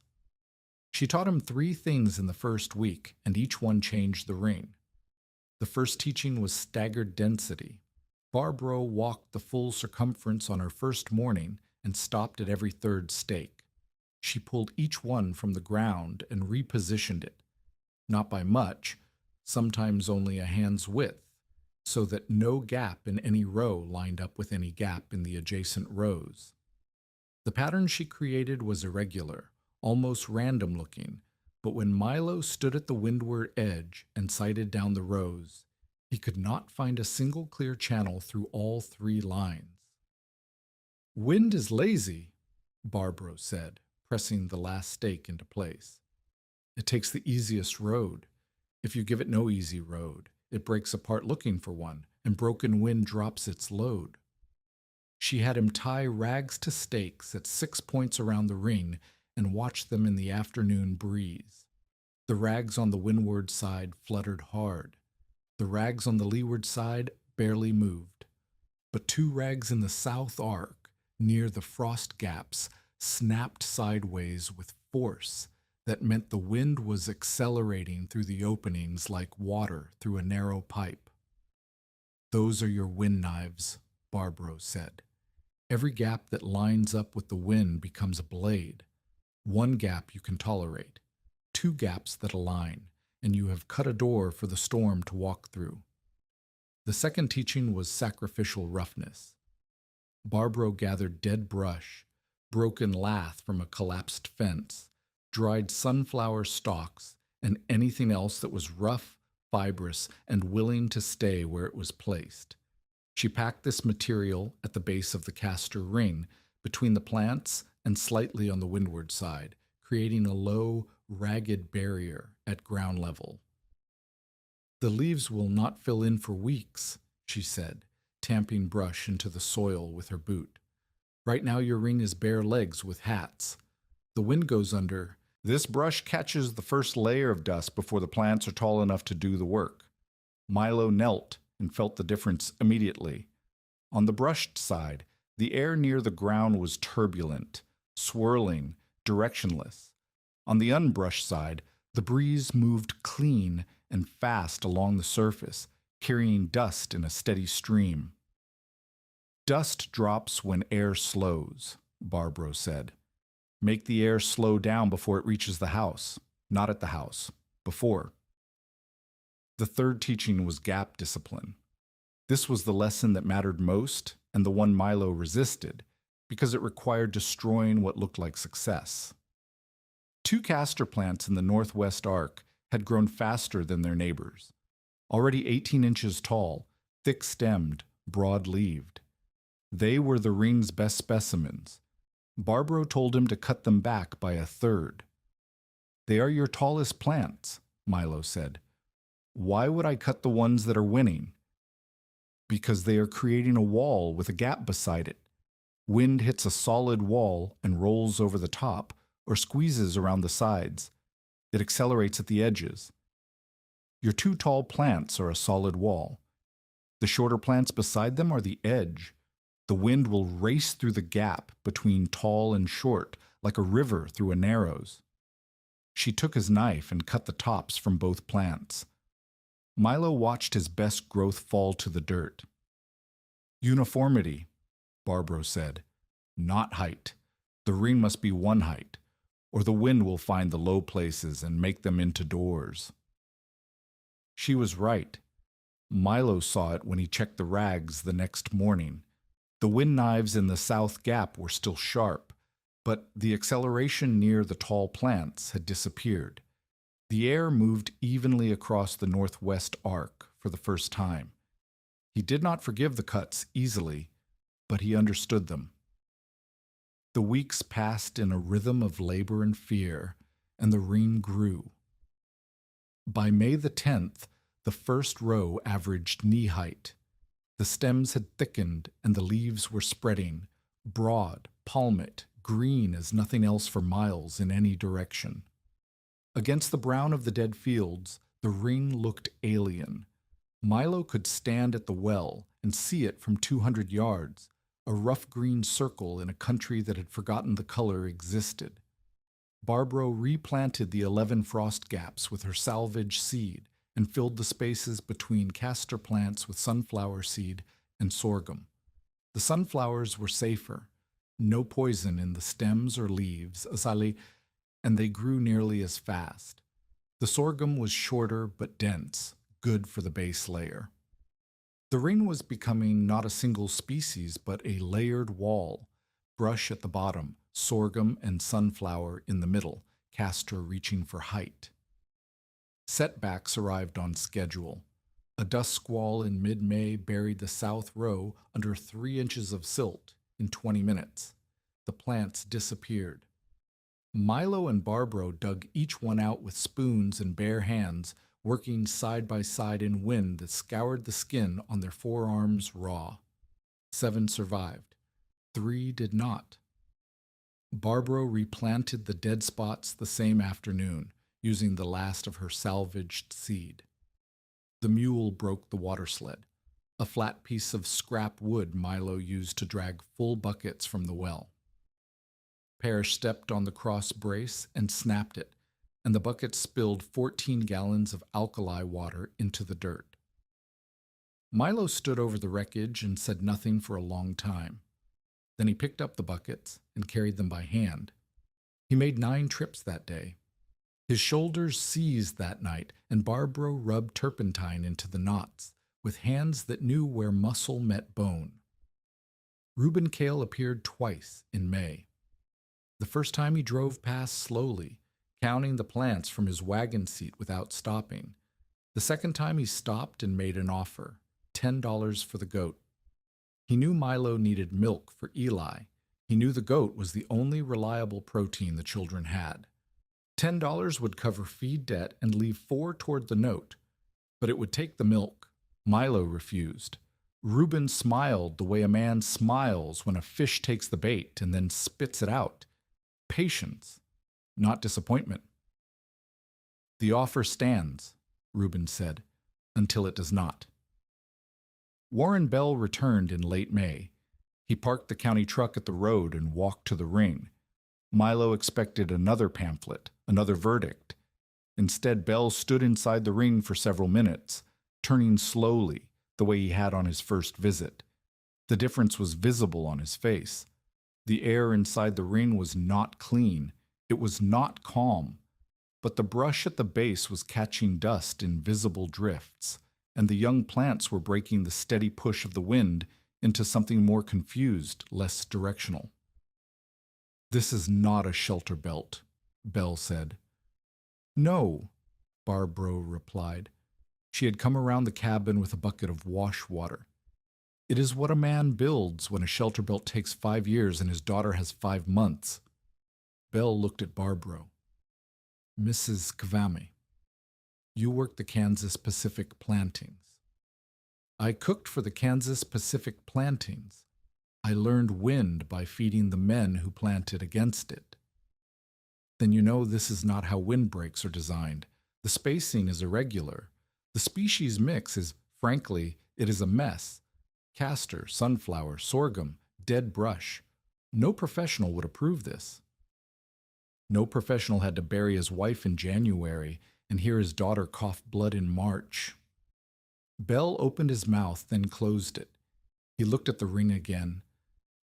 She taught him 3 things in the first week, and each one changed the ring. The first teaching was staggered density. Barbro walked the full circumference on her first morning and stopped at every 3rd stake. She pulled each one from the ground and repositioned it, not by much, sometimes only a hand's width, so that no gap in any row lined up with any gap in the adjacent rows. The pattern she created was irregular, almost random looking, but when Milo stood at the windward edge and sighted down the rows, he could not find a single clear channel through all 3 lines. "Wind is lazy," Barbro said, pressing the last stake into place. "It takes the easiest road. If you give it no easy road, it breaks apart looking for one, and broken wind drops its load." She had him tie rags to stakes at 6 points around the ring and watch them in the afternoon breeze. The rags on the windward side fluttered hard. The rags on the leeward side barely moved. But 2 rags in the south arc, near the frost gaps, snapped sideways with force that meant the wind was accelerating through the openings like water through a narrow pipe. "Those are your wind knives," Barbro said. "Every gap that lines up with the wind becomes a blade. 1 gap you can tolerate, 2 gaps that align, and you have cut a door for the storm to walk through." The second teaching was sacrificial roughness. Barbro gathered dead brush, broken lath from a collapsed fence, dried sunflower stalks, and anything else that was rough, fibrous, and willing to stay where it was placed. She packed this material at the base of the castor ring, between the plants and slightly on the windward side, creating a low, ragged barrier at ground level. "The leaves will not fill in for weeks," she said, tamping brush into the soil with her boot. "Right now your ring is bare legs with hats. The wind goes under. This brush catches the first layer of dust before the plants are tall enough to do the work." Milo knelt and felt the difference immediately. On the brushed side, the air near the ground was turbulent, swirling, directionless. On the unbrushed side, the breeze moved clean and fast along the surface, carrying dust in a steady stream. "Dust drops when air slows," Barbro said. "Make the air slow down before it reaches the house. Not at the house. Before." The third teaching was gap discipline. This was the lesson that mattered most, and the one Milo resisted, because it required destroying what looked like success. 2 castor plants in the northwest arc had grown faster than their neighbors. Already 18 inches tall, thick-stemmed, broad-leaved. They were the ring's best specimens. Barbro told him to cut them back by 1/3. "They are your tallest plants," Milo said. "Why would I cut the ones that are winning?" "Because they are creating a wall with a gap beside it. Wind hits a solid wall and rolls over the top, or squeezes around the sides. It accelerates at the edges. Your 2 tall plants are a solid wall. The shorter plants beside them are the edge. The wind will race through the gap between tall and short, like a river through a narrows." She took his knife and cut the tops from both plants. Milo watched his best growth fall to the dirt. "Uniformity," Barbro said. "Not height. The ring must be 1 height, or the wind will find the low places and make them into doors." She was right. Milo saw it when he checked the rags the next morning. The wind knives in the south gap were still sharp, but the acceleration near the tall plants had disappeared. The air moved evenly across the northwest arc for the first time. He did not forgive the cuts easily, but he understood them. The weeks passed in a rhythm of labor and fear, and the ring grew. By May the 10th, the first row averaged knee height. The stems had thickened and the leaves were spreading, broad, palmate, green as nothing else for miles in any direction. Against the brown of the dead fields, the ring looked alien. Milo could stand at the well and see it from 200 yards, a rough green circle in a country that had forgotten the color existed. Barbro replanted the 11 frost gaps with her salvage seed and filled the spaces between castor plants with sunflower seed and sorghum. The sunflowers were safer, no poison in the stems or leaves, and they grew nearly as fast. The sorghum was shorter but dense, good for the base layer. The ring was becoming not a single species, but a layered wall, brush at the bottom, sorghum and sunflower in the middle, castor reaching for height. Setbacks arrived on schedule. A dust squall in mid-May buried the south row under 3 inches of silt in 20 minutes. The plants disappeared. Milo and Barbro dug each one out with spoons and bare hands, working side by side in wind that scoured the skin on their forearms raw. 7 survived. 3 did not. Barbro replanted the dead spots the same afternoon, using the last of her salvaged seed. The mule broke the water sled, a flat piece of scrap wood Milo used to drag full buckets from the well. Parrish stepped on the cross brace and snapped it, and the bucket spilled 14 gallons of alkali water into the dirt. Milo stood over the wreckage and said nothing for a long time. Then he picked up the buckets and carried them by hand. He made 9 trips that day. His shoulders seized that night, and Barbro rubbed turpentine into the knots, with hands that knew where muscle met bone. Reuben Kale appeared twice in May. The first time he drove past slowly, counting the plants from his wagon seat without stopping. The second time he stopped and made an offer, $10 for the goat. He knew Milo needed milk for Eli. He knew the goat was the only reliable protein the children had. $10 would cover feed debt and leave 4 toward the note, but it would take the milk. Milo refused. Reuben smiled the way a man smiles when a fish takes the bait and then spits it out. Patience, not disappointment. The offer stands, Reuben said, until it does not. Warren Bell returned in late May. He parked the county truck at the road and walked to the ring. Milo expected another pamphlet, another verdict. Instead, Bell stood inside the ring for several minutes, turning slowly, the way he had on his first visit. The difference was visible on his face. The air inside the ring was not clean. It was not calm. But the brush at the base was catching dust in visible drifts, and the young plants were breaking the steady push of the wind into something more confused, less directional. "This is not a shelter belt," Bell said. "No," Barbro replied. She had come around the cabin with a bucket of wash water. "It is what a man builds when a shelter belt takes 5 years and his daughter has 5 months." Bell looked at Barbro. "Mrs. Kvamme, you work the Kansas Pacific plantings." "I cooked for the Kansas Pacific plantings. I learned wind by feeding the men who planted against it." "Then you know this is not how windbreaks are designed. The spacing is irregular. The species mix is, frankly, it is a mess. Castor, sunflower, sorghum, dead brush. No professional would approve this." No professional had to bury his wife in January and hear his daughter cough blood in March. Bell opened his mouth, then closed it. He looked at the ring again.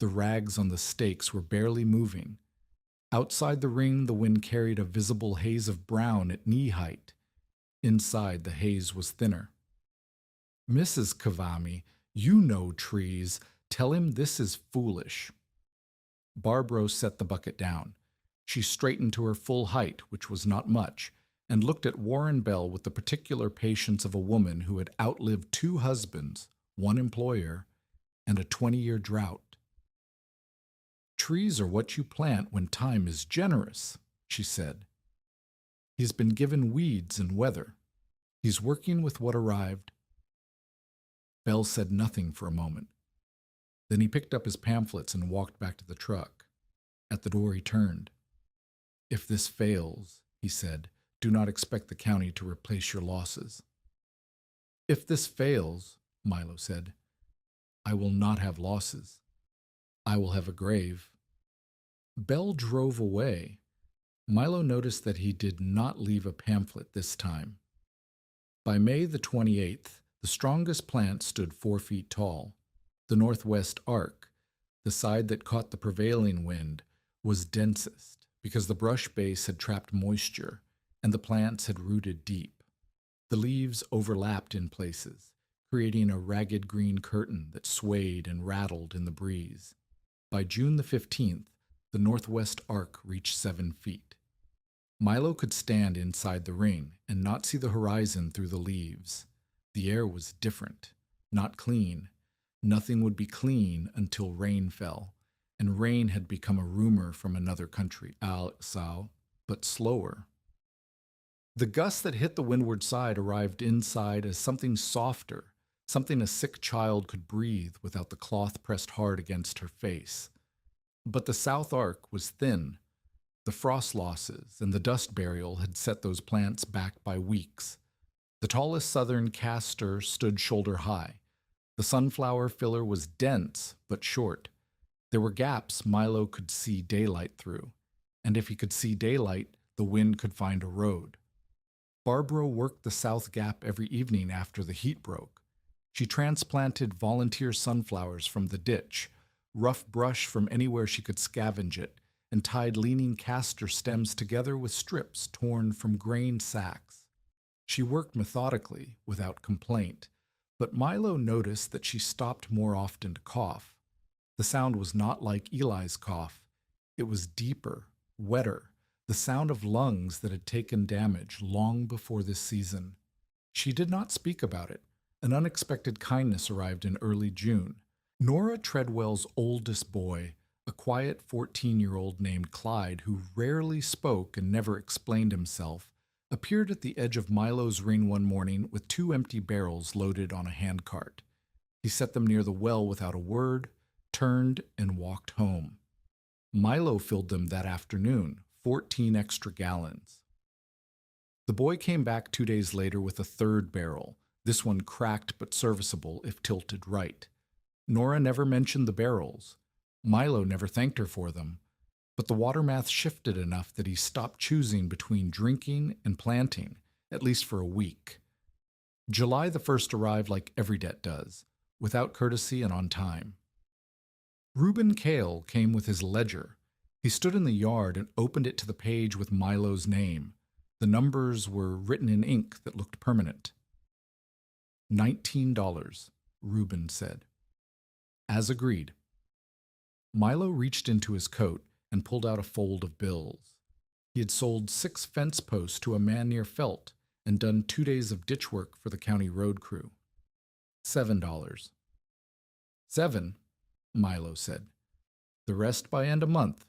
The rags on the stakes were barely moving. Outside the ring, the wind carried a visible haze of brown at knee height. Inside, the haze was thinner. "Mrs. Kvamme, you know trees. Tell him this is foolish." Barbro set the bucket down. She straightened to her full height, which was not much, and looked at Warren Bell with the particular patience of a woman who had outlived 2 husbands, 1 employer, and a 20-year drought. "Trees are what you plant when time is generous," she said. "He's been given weeds and weather. He's working with what arrived." Bell said nothing for a moment. Then he picked up his pamphlets and walked back to the truck. At the door he turned. "If this fails," he said, "do not expect the county to replace your losses." "If this fails," Milo said, "I will not have losses. I will have a grave." Bell drove away. Milo noticed that he did not leave a pamphlet this time. By May the 28th, the strongest plant stood 4 feet tall. The northwest arc, the side that caught the prevailing wind, was densest because the brush base had trapped moisture and the plants had rooted deep. The leaves overlapped in places, creating a ragged green curtain that swayed and rattled in the breeze. By June the 15th, the northwest arc reached 7 feet. Milo could stand inside the ring and not see the horizon through the leaves. The air was different, not clean. Nothing would be clean until rain fell, and rain had become a rumor from another country, Al-Sao, but slower. The gust that hit the windward side arrived inside as something softer, something a sick child could breathe without the cloth pressed hard against her face. But the south arc was thin. The frost losses and the dust burial had set those plants back by weeks. The tallest southern castor stood shoulder high. The sunflower filler was dense but short. There were gaps Milo could see daylight through, and if he could see daylight, the wind could find a road. Barbara worked the south gap every evening after the heat broke. She transplanted volunteer sunflowers from the ditch, rough brush from anywhere she could scavenge it, and tied leaning castor stems together with strips torn from grain sacks. She worked methodically, without complaint, but Milo noticed that she stopped more often to cough. The sound was not like Eli's cough. It was deeper, wetter, the sound of lungs that had taken damage long before this season. She did not speak about it. An unexpected kindness arrived in early June. Nora Treadwell's oldest boy, a quiet 14-year-old named Clyde who rarely spoke and never explained himself, appeared at the edge of Milo's ring one morning with 2 empty barrels loaded on a handcart. He set them near the well without a word, turned, and walked home. Milo filled them that afternoon, 14 extra gallons. The boy came back 2 days later with a 3rd barrel, this one cracked but serviceable if tilted right. Nora never mentioned the barrels. Milo never thanked her for them, but the water math shifted enough that he stopped choosing between drinking and planting, at least for a week. July the 1st arrived like every debt does, without courtesy and on time. Reuben Cale came with his ledger. He stood in the yard and opened it to the page with Milo's name. The numbers were written in ink that looked permanent. $19, Reuben said. As agreed. Milo reached into his coat and pulled out a fold of bills. He had sold 6 fence posts to a man near Felt and done 2 days of ditch work for the county road crew. $7. 7, Milo said. The rest by end of month.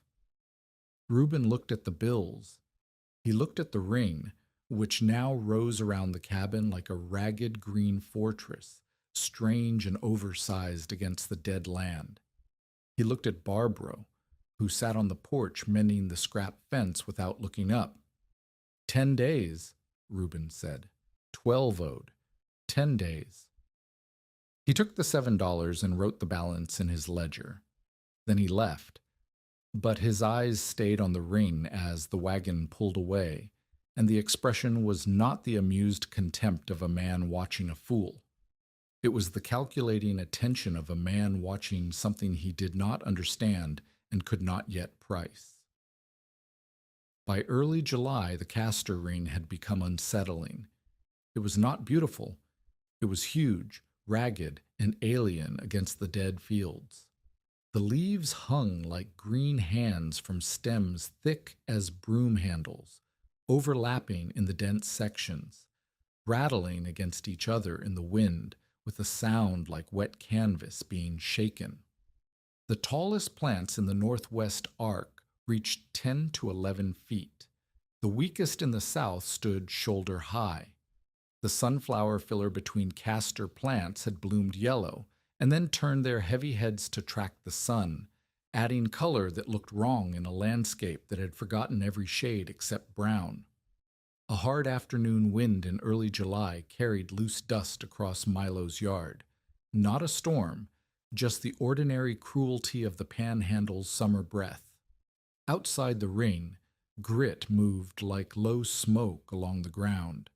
Reuben looked at the bills. He looked at the ring, which now rose around the cabin like a ragged green fortress, strange and oversized against the dead land. He looked at Barbara, who sat on the porch mending the scrap fence without looking up. 10 days, Reuben said. 12 owed. 10 days. He took the $7 and wrote the balance in his ledger. Then he left. But his eyes stayed on the ring as the wagon pulled away, and the expression was not the amused contempt of a man watching a fool. It was the calculating attention of a man watching something he did not understand and could not yet price. By early July, the castor ring had become unsettling. It was not beautiful. It was huge, ragged, and alien against the dead fields. The leaves hung like green hands from stems thick as broom handles, overlapping in the dense sections, rattling against each other in the wind with a sound like wet canvas being shaken. The tallest plants in the northwest arc reached 10 to 11 feet. The weakest in the south stood shoulder high. The sunflower filler between castor plants had bloomed yellow and then turned their heavy heads to track the sun, adding color that looked wrong in a landscape that had forgotten every shade except brown. A hard afternoon wind in early July carried loose dust across Milo's yard. Not a storm, just the ordinary cruelty of the panhandle's summer breath. Outside the ring, grit moved like low smoke along the ground.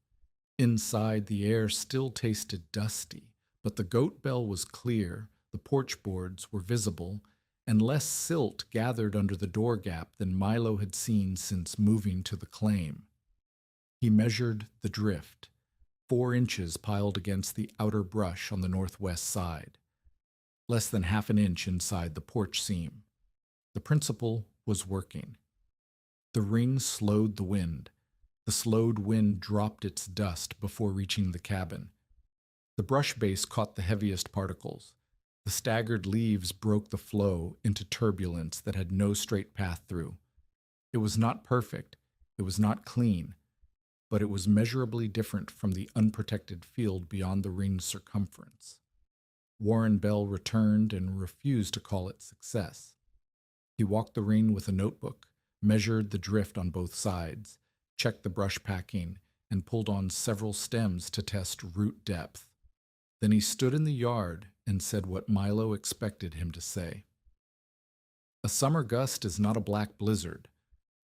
Inside, the air still tasted dusty, but the goat bell was clear, the porch boards were visible, and less silt gathered under the door gap than Milo had seen since moving to the claim. He measured the drift, 4 inches piled against the outer brush on the northwest side, less than half an inch inside the porch seam. The principle was working. The ring slowed the wind. The slowed wind dropped its dust before reaching the cabin. The brush base caught the heaviest particles. The staggered leaves broke the flow into turbulence that had no straight path through. It was not perfect. It was not clean. But it was measurably different from the unprotected field beyond the ring's circumference. Warren Bell returned and refused to call it success. He walked the ring with a notebook, measured the drift on both sides, checked the brush packing, and pulled on several stems to test root depth. Then he stood in the yard and said what Milo expected him to say. A summer gust is not a black blizzard.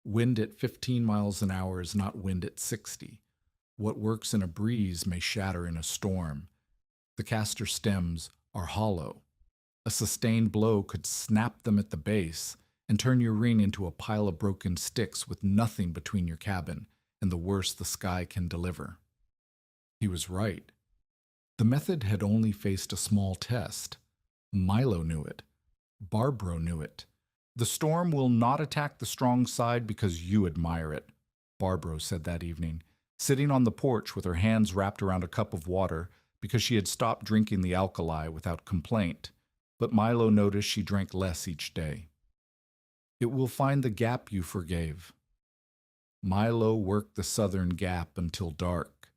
Wind at 15 miles an hour is not wind at 60. What works in a breeze may shatter in a storm. The castor stems are hollow. A sustained blow could snap them at the base and turn your ring into a pile of broken sticks with nothing between your cabin and the worst the sky can deliver. He was right. The method had only faced a small test. Milo knew it. Barbro knew it. The storm will not attack the strong side because you admire it, Barbro said that evening, sitting on the porch with her hands wrapped around a cup of water because she had stopped drinking the alkali without complaint, but Milo noticed she drank less each day. It will find the gap you forgave. Milo worked the southern gap until dark.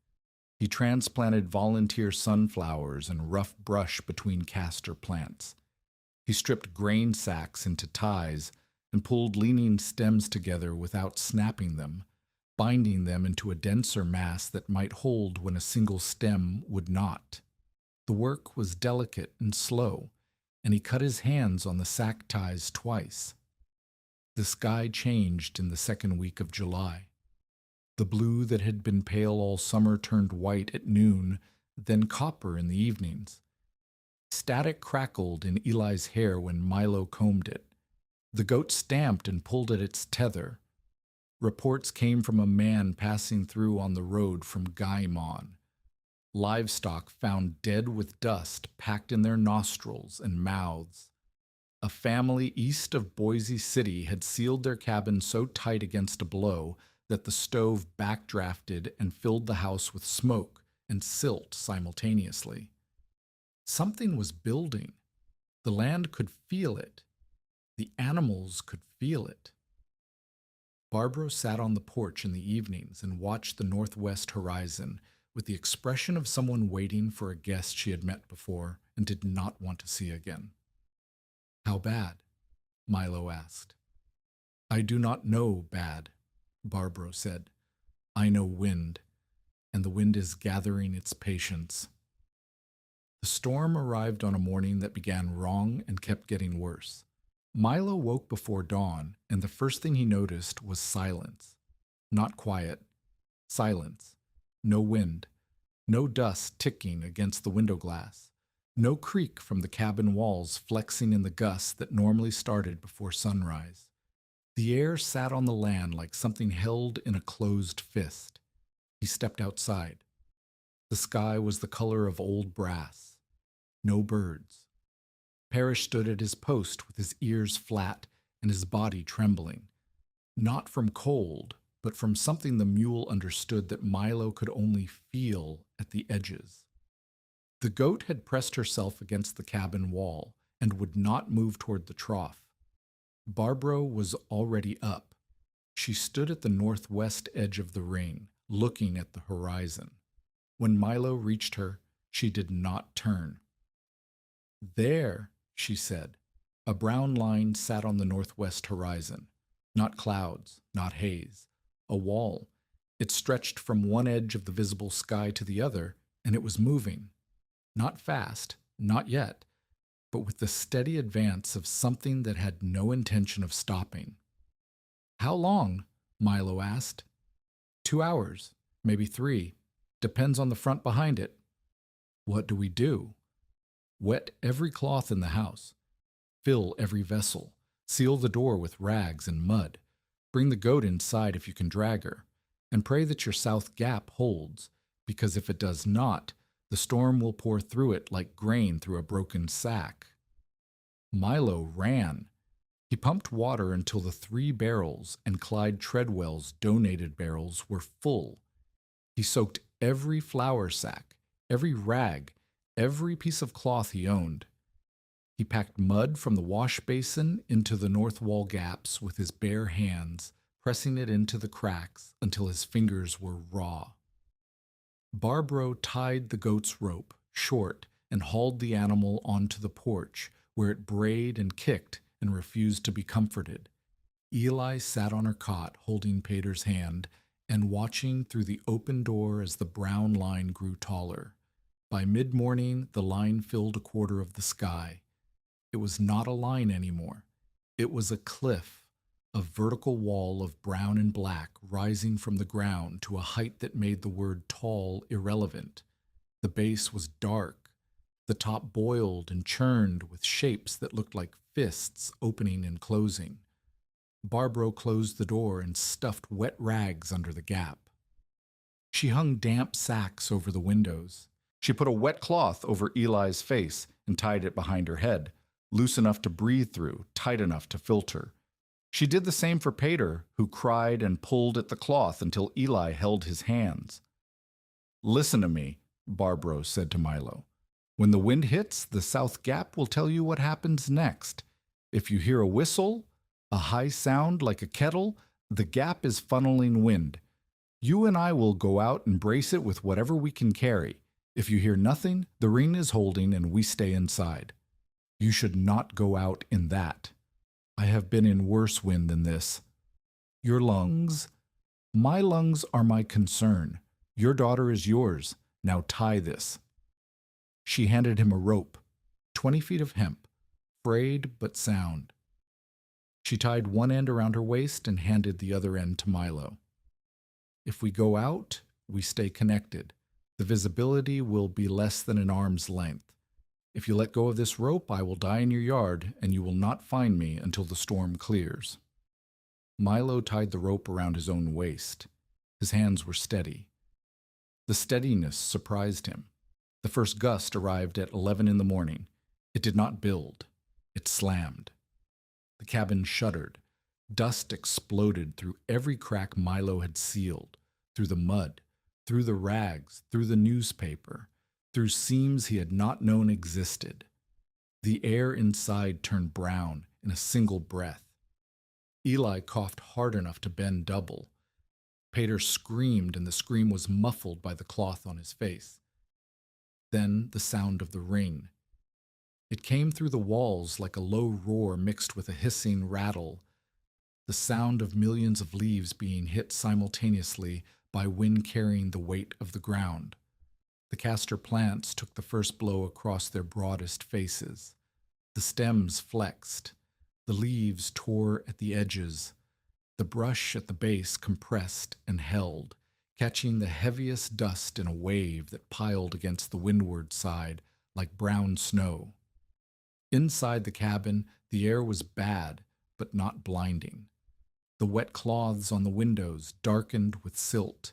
He transplanted volunteer sunflowers and rough brush between castor plants. He stripped grain sacks into ties and pulled leaning stems together without snapping them, binding them into a denser mass that might hold when a single stem would not. The work was delicate and slow, and he cut his hands on the sack ties twice. The sky changed in the second week of July. The blue that had been pale all summer turned white at noon, then copper in the evenings. Static crackled in Eli's hair when Milo combed it. The goat stamped and pulled at its tether. Reports came from a man passing through on the road from Gaimon. Livestock found dead with dust packed in their nostrils and mouths. A family east of Boise City had sealed their cabin so tight against a blow that the stove backdrafted and filled the house with smoke and silt simultaneously. Something was building. The land could feel it. The animals could feel it. Barbro sat on the porch in the evenings and watched the northwest horizon with the expression of someone waiting for a guest she had met before and did not want to see again. "How bad?" Milo asked. "I do not know bad," Barbro said. "I know wind, and the wind is gathering its patience." The storm arrived on a morning that began wrong and kept getting worse. Milo woke before dawn, and the first thing he noticed was silence. Not quiet. Silence. No wind. No dust ticking against the window glass. No creak from the cabin walls flexing in the gusts that normally started before sunrise. The air sat on the land like something held in a closed fist. He stepped outside. The sky was the color of old brass. No birds. Parrish stood at his post with his ears flat and his body trembling. Not from cold, but from something the mule understood that Milo could only feel at the edges. The goat had pressed herself against the cabin wall and would not move toward the trough. Barbro was already up. She stood at the northwest edge of the ring, looking at the horizon. When Milo reached her, she did not turn. "There," she said. A brown line sat on the northwest horizon. Not clouds, not haze. A wall. It stretched from one edge of the visible sky to the other, and it was moving. Not fast, not yet, but with the steady advance of something that had no intention of stopping. How long? Milo asked. 2 hours, maybe 3. Depends on the front behind it. What do we do? Wet every cloth in the house. Fill every vessel. Seal the door with rags and mud. Bring the goat inside if you can drag her. And pray that your south gap holds, because if it does not, the storm will pour through it like grain through a broken sack. Milo ran. He pumped water until the 3 barrels and Clyde Treadwell's donated barrels were full. He soaked every flour sack, every rag, every piece of cloth he owned. He packed mud from the wash basin into the north wall gaps with his bare hands, pressing it into the cracks until his fingers were raw. Barbro tied the goat's rope short and hauled the animal onto the porch, where it brayed and kicked and refused to be comforted. Eli sat on her cot, holding Pater's hand and watching through the open door as the brown line grew taller. By mid-morning, the line filled a quarter of the sky. It was not a line anymore. It was a cliff, a vertical wall of brown and black rising from the ground to a height that made the word tall irrelevant. The base was dark. The top boiled and churned with shapes that looked like fists opening and closing. Barbro closed the door and stuffed wet rags under the gap. She hung damp sacks over the windows. She put a wet cloth over Eli's face and tied it behind her head, loose enough to breathe through, tight enough to filter. She did the same for Pater, who cried and pulled at the cloth until Eli held his hands. "Listen to me," Barbro said to Milo. "When the wind hits, the south gap will tell you what happens next. If you hear a whistle, a high sound like a kettle, the gap is funneling wind. You and I will go out and brace it with whatever we can carry. If you hear nothing, the ring is holding and we stay inside. You should not go out in that. I have been in worse wind than this. Your lungs? My lungs are my concern. Your daughter is yours. Now tie this." She handed him a rope, 20 feet of hemp, frayed but sound. She tied one end around her waist and handed the other end to Milo. "If we go out, we stay connected. The visibility will be less than an arm's length. If you let go of this rope, I will die in your yard, and you will not find me until the storm clears." Milo tied the rope around his own waist. His hands were steady. The steadiness surprised him. The first gust arrived at 11 in the morning. It did not build. It slammed. The cabin shuddered. Dust exploded through every crack Milo had sealed, through the mud, through the rags, through the newspaper, through seams he had not known existed. The air inside turned brown in a single breath. Eli coughed hard enough to bend double. Pater screamed, and the scream was muffled by the cloth on his face. Then the sound of the ring. It came through the walls like a low roar mixed with a hissing rattle, the sound of millions of leaves being hit simultaneously by wind carrying the weight of the ground. The castor plants took the first blow across their broadest faces. The stems flexed. The leaves tore at the edges. The brush at the base compressed and held, catching the heaviest dust in a wave that piled against the windward side like brown snow. Inside the cabin, the air was bad, but not blinding. The wet cloths on the windows darkened with silt.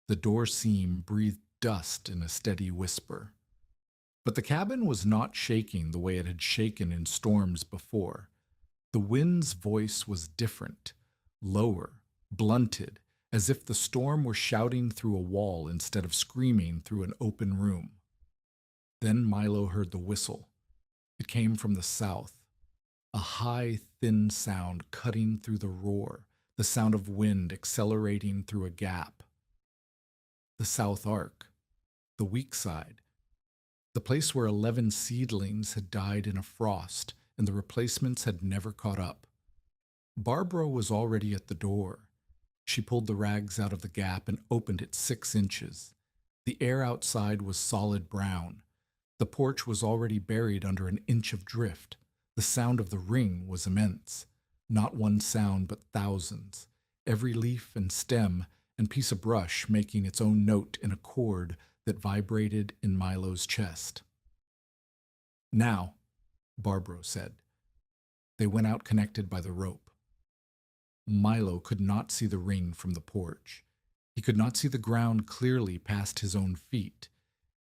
The door seam breathed dust in a steady whisper. But the cabin was not shaking the way it had shaken in storms before. The wind's voice was different, lower, blunted, as if the storm were shouting through a wall instead of screaming through an open room. Then Milo heard the whistle. It came from the south, a high, thin sound cutting through the roar, the sound of wind accelerating through a gap. The South Arc, the weak side, the place where 11 seedlings had died in a frost and the replacements had never caught up. Barbara was already at the door. She pulled the rags out of the gap and opened it 6 inches. The air outside was solid brown. The porch was already buried under an inch of drift. The sound of the ring was immense. Not one sound, but thousands. Every leaf and stem and piece of brush making its own note in a chord that vibrated in Milo's chest. "Now," Barbara said. They went out connected by the rope. Milo could not see the ring from the porch. He could not see the ground clearly past his own feet.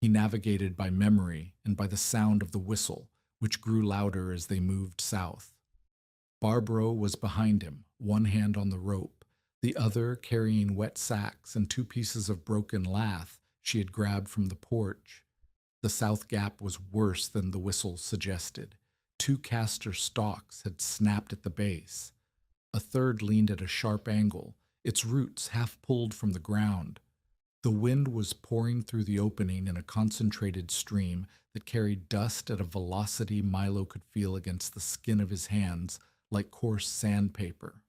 He navigated by memory and by the sound of the whistle, which grew louder as they moved south. Barbara was behind him, one hand on the rope, the other carrying wet sacks and 2 pieces of broken lath she had grabbed from the porch. The south gap was worse than the whistle suggested. 2 castor stalks had snapped at the base. A third leaned at a sharp angle, its roots half pulled from the ground. The wind was pouring through the opening in a concentrated stream that carried dust at a velocity Milo could feel against the skin of his hands like coarse sandpaper.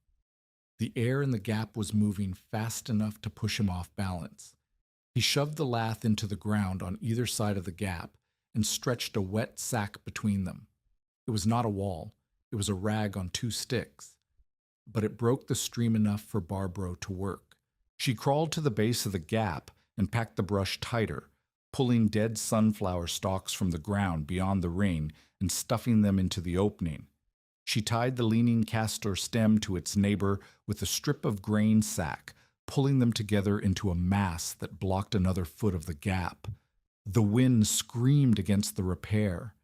The air in the gap was moving fast enough to push him off balance. He shoved the lath into the ground on either side of the gap and stretched a wet sack between them. It was not a wall. It was a rag on 2 sticks. But it broke the stream enough for Barbara to work. She crawled to the base of the gap and packed the brush tighter, pulling dead sunflower stalks from the ground beyond the ring and stuffing them into the opening. She tied the leaning castor stem to its neighbor with a strip of grain sack, pulling them together into a mass that blocked another foot of the gap. The wind screamed against the repair.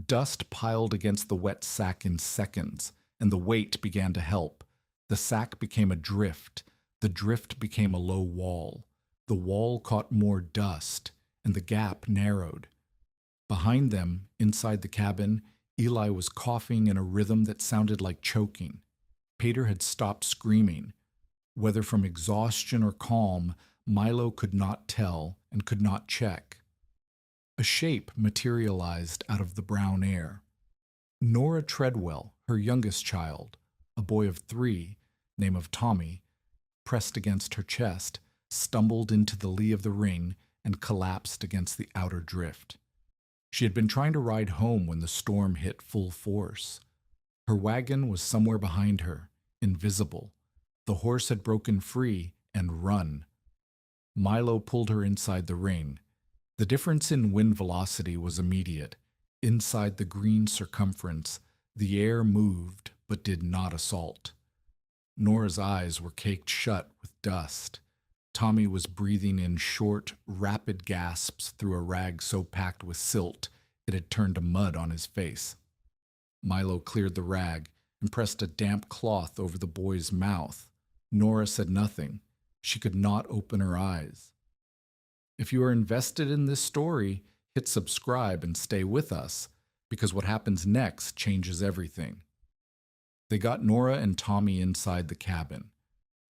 Dust piled against the wet sack in seconds, and the weight began to help. The sack became a drift. The drift became a low wall. The wall caught more dust, and the gap narrowed. Behind them, inside the cabin, Eli was coughing in a rhythm that sounded like choking. Pater had stopped screaming. Whether from exhaustion or calm, Milo could not tell and could not check. A shape materialized out of the brown air. Nora Treadwell, her youngest child, a boy of 3, name of Tommy, pressed against her chest, stumbled into the lee of the ring and collapsed against the outer drift. She had been trying to ride home when the storm hit full force. Her wagon was somewhere behind her, invisible. The horse had broken free and run. Milo pulled her inside the ring. The difference in wind velocity was immediate. Inside the green circumference, the air moved but did not assault. Nora's eyes were caked shut with dust. Tommy was breathing in short, rapid gasps through a rag so packed with silt it had turned to mud on his face. Milo cleared the rag and pressed a damp cloth over the boy's mouth. Nora said nothing. She could not open her eyes. If you are invested in this story, hit subscribe and stay with us, because what happens next changes everything. They got Nora and Tommy inside the cabin.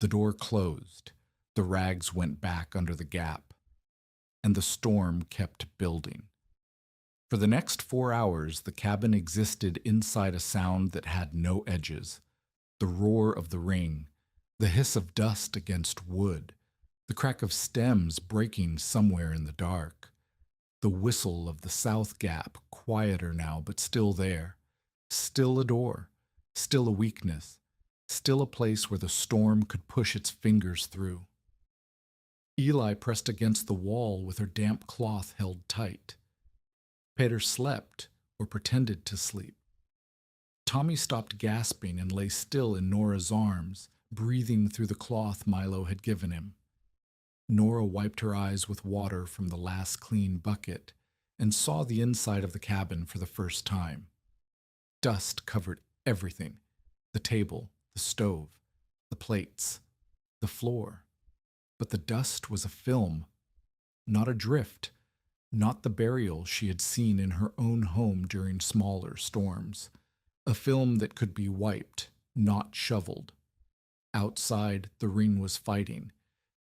The door closed. The rags went back under the gap. And the storm kept building. For the next 4 hours, the cabin existed inside a sound that had no edges. The roar of the ring, the hiss of dust against wood, the crack of stems breaking somewhere in the dark. The whistle of the south gap, quieter now but still there. Still a door, still a weakness, still a place where the storm could push its fingers through. Eli pressed against the wall with her damp cloth held tight. Pater slept, or pretended to sleep. Tommy stopped gasping and lay still in Nora's arms, breathing through the cloth Milo had given him. Nora wiped her eyes with water from the last clean bucket and saw the inside of the cabin for the first time. Dust covered everything: the table, the stove, the plates, the floor. But the dust was a film, not a drift, not the burial she had seen in her own home during smaller storms. A film that could be wiped, not shoveled. Outside, the ring was fighting.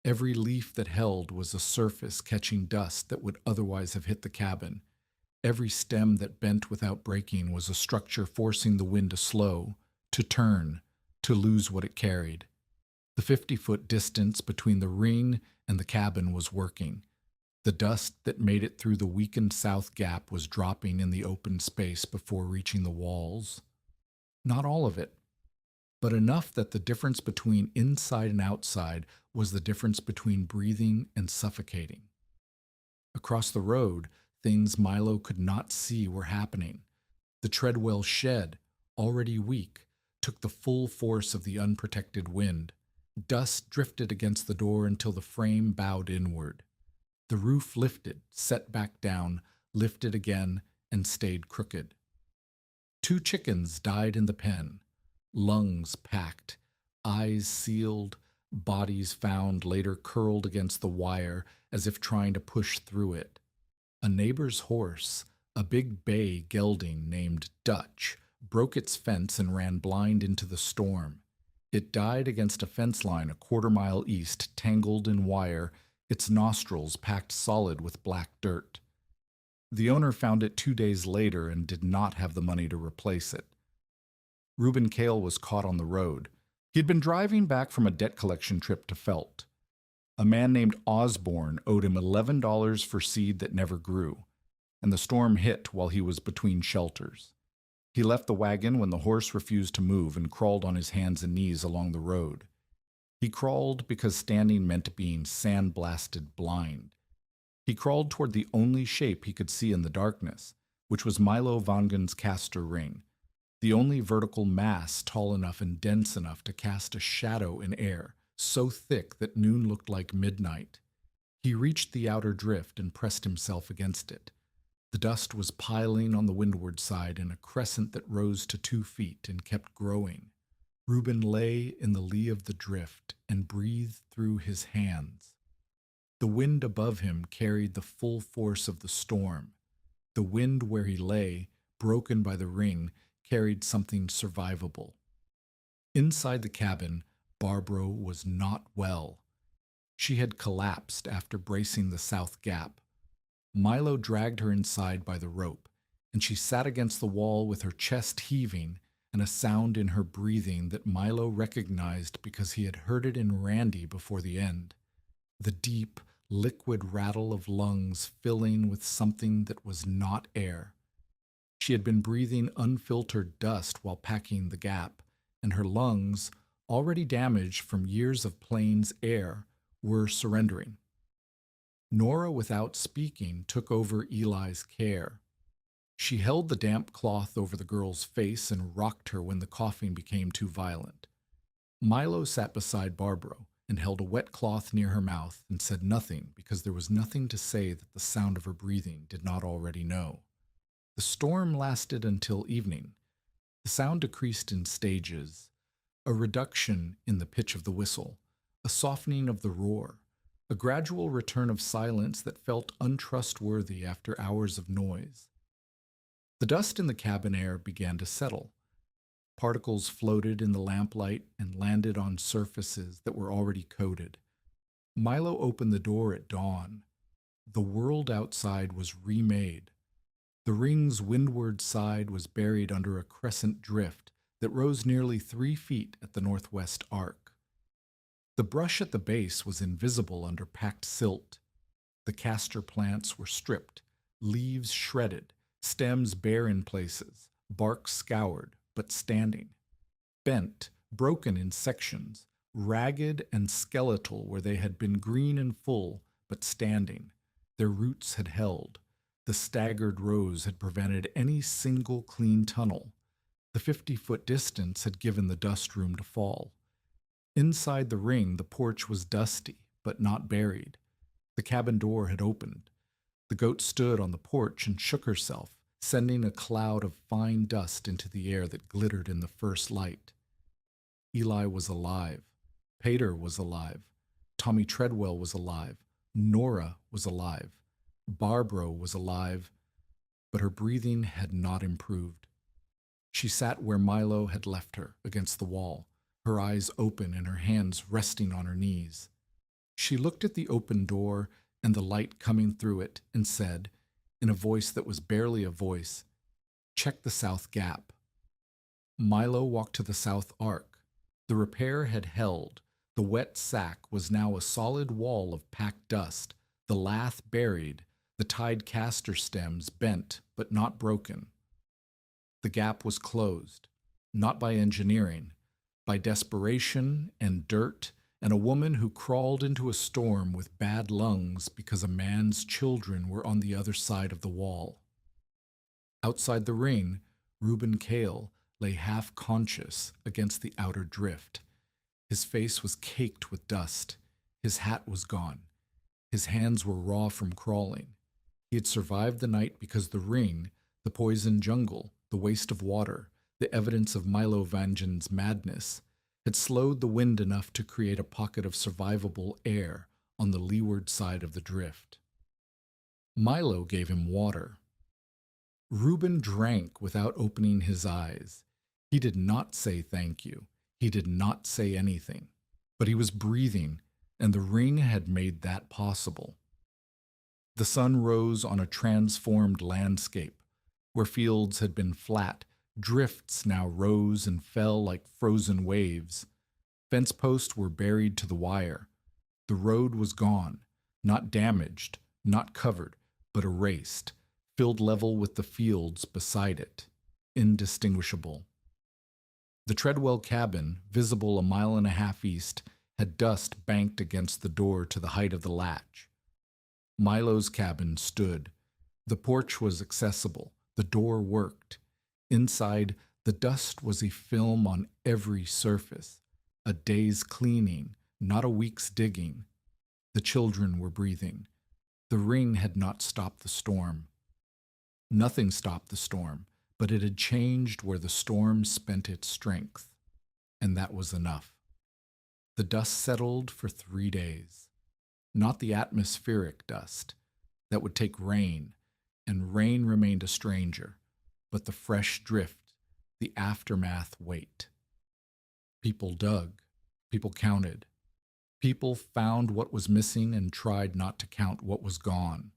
Every leaf that held was a surface catching dust that would otherwise have hit the cabin. Every stem that bent without breaking was a structure forcing the wind to slow, to turn, to lose what it carried. The 50-foot distance between the ring and the cabin was working. The dust that made it through the weakened south gap was dropping in the open space before reaching the walls. Not all of it, but enough that the difference between inside and outside was the difference between breathing and suffocating. Across the road, things Milo could not see were happening. The Treadwell shed, already weak, took the full force of the unprotected wind. Dust drifted against the door until the frame bowed inward. The roof lifted, set back down, lifted again, and stayed crooked. 2 chickens died in the pen, lungs packed, eyes sealed, bodies found later curled against the wire as if trying to push through it. A neighbor's horse, a big bay gelding named Dutch, broke its fence and ran blind into the storm. It died against a fence line a quarter-mile east, tangled in wire, its nostrils packed solid with black dirt. The owner found it 2 days later and did not have the money to replace it. Reuben Cale was caught on the road. He had been driving back from a debt collection trip to Felt. A man named Osborne owed him $11 for seed that never grew, and the storm hit while he was between shelters. He left the wagon when the horse refused to move and crawled on his hands and knees along the road. He crawled because standing meant being sandblasted blind. He crawled toward the only shape he could see in the darkness, which was Milo Vangen's castor ring, the only vertical mass tall enough and dense enough to cast a shadow in air, so thick that noon looked like midnight. He reached the outer drift and pressed himself against it. The dust was piling on the windward side in a crescent that rose to 2 feet and kept growing. Reuben lay in the lee of the drift and breathed through his hands. The wind above him carried the full force of the storm. The wind where he lay, broken by the ring, carried something survivable. Inside the cabin, Barbara was not well. She had collapsed after bracing the south gap. Milo dragged her inside by the rope, and she sat against the wall with her chest heaving and a sound in her breathing that Milo recognized because he had heard it in Randy before the end. The deep, liquid rattle of lungs filling with something that was not air. She had been breathing unfiltered dust while packing the gap, and her lungs, already damaged from years of plains air, were surrendering. Nora, without speaking, took over Eli's care. She held the damp cloth over the girl's face and rocked her when the coughing became too violent. Milo sat beside Barbara and held a wet cloth near her mouth and said nothing because there was nothing to say that the sound of her breathing did not already know. The storm lasted until evening. The sound decreased in stages, a reduction in the pitch of the whistle, a softening of the roar, a gradual return of silence that felt untrustworthy after hours of noise. The dust in the cabin air began to settle. Particles floated in the lamplight and landed on surfaces that were already coated. Milo opened the door at dawn. The world outside was remade. The ring's windward side was buried under a crescent drift that rose nearly 3 feet at the northwest arc. The brush at the base was invisible under packed silt. The castor plants were stripped, leaves shredded, stems bare in places, bark scoured, but standing. Bent, broken in sections, ragged and skeletal where they had been green and full, but standing. Their roots had held. The staggered rows had prevented any single clean tunnel. The 50-foot distance had given the dust room to fall. Inside the ring, the porch was dusty, but not buried. The cabin door had opened. The goat stood on the porch and shook herself, sending a cloud of fine dust into the air that glittered in the first light. Eli was alive. Pater was alive. Tommy Treadwell was alive. Nora was alive. Barbara was alive, but her breathing had not improved. She sat where Milo had left her, against the wall, her eyes open and her hands resting on her knees. She looked at the open door and the light coming through it and said, in a voice that was barely a voice, "Check the south gap." Milo walked to the south arc. The repair had held. The wet sack was now a solid wall of packed dust, the lath buried, the tied castor stems bent but not broken. The gap was closed, not by engineering, by desperation and dirt and a woman who crawled into a storm with bad lungs because a man's children were on the other side of the wall. Outside the ring, Reuben Cale lay half conscious against the outer drift. His face was caked with dust. His hat was gone. His hands were raw from crawling. He had survived the night because the ring, the poison jungle, the waste of water, the evidence of Milo Vangen's madness, had slowed the wind enough to create a pocket of survivable air on the leeward side of the drift. Milo gave him water. Reuben drank without opening his eyes. He did not say thank you. He did not say anything. But he was breathing, and the ring had made that possible. The sun rose on a transformed landscape. Where fields had been flat, drifts now rose and fell like frozen waves. Fence posts were buried to the wire. The road was gone, not damaged, not covered, but erased, filled level with the fields beside it, indistinguishable. The Treadwell cabin, visible a mile and a half east, had dust banked against the door to the height of the latch. Milo's cabin stood. The porch was accessible. The door worked. Inside, the dust was a film on every surface, a day's cleaning, not a week's digging. The children were breathing. The ring had not stopped the storm. Nothing stopped the storm, but it had changed where the storm spent its strength, and that was enough. The dust settled for 3 days. Not the atmospheric dust. That would take rain, and rain remained a stranger, but the fresh drift, the aftermath weight. People dug. People counted. People found what was missing and tried not to count what was gone.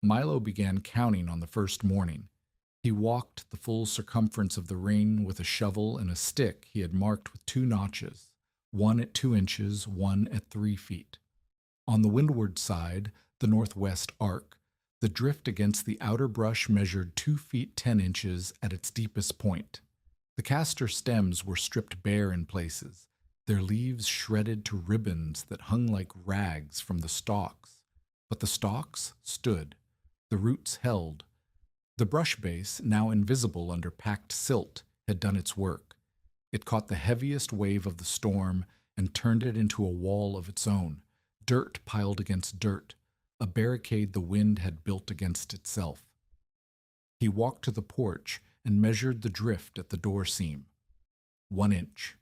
Milo began counting on the first morning. He walked the full circumference of the ring with a shovel and a stick he had marked with 2 notches, one at 2 inches, one at 3 feet. On the windward side, the northwest arc, the drift against the outer brush measured 2 feet 10 inches at its deepest point. The castor stems were stripped bare in places, their leaves shredded to ribbons that hung like rags from the stalks. But the stalks stood. The roots held. The brush base, now invisible under packed silt, had done its work. It caught the heaviest wave of the storm and turned it into a wall of its own, dirt piled against dirt, a barricade the wind had built against itself. He walked to the porch and measured the drift at the door seam. 1 inch.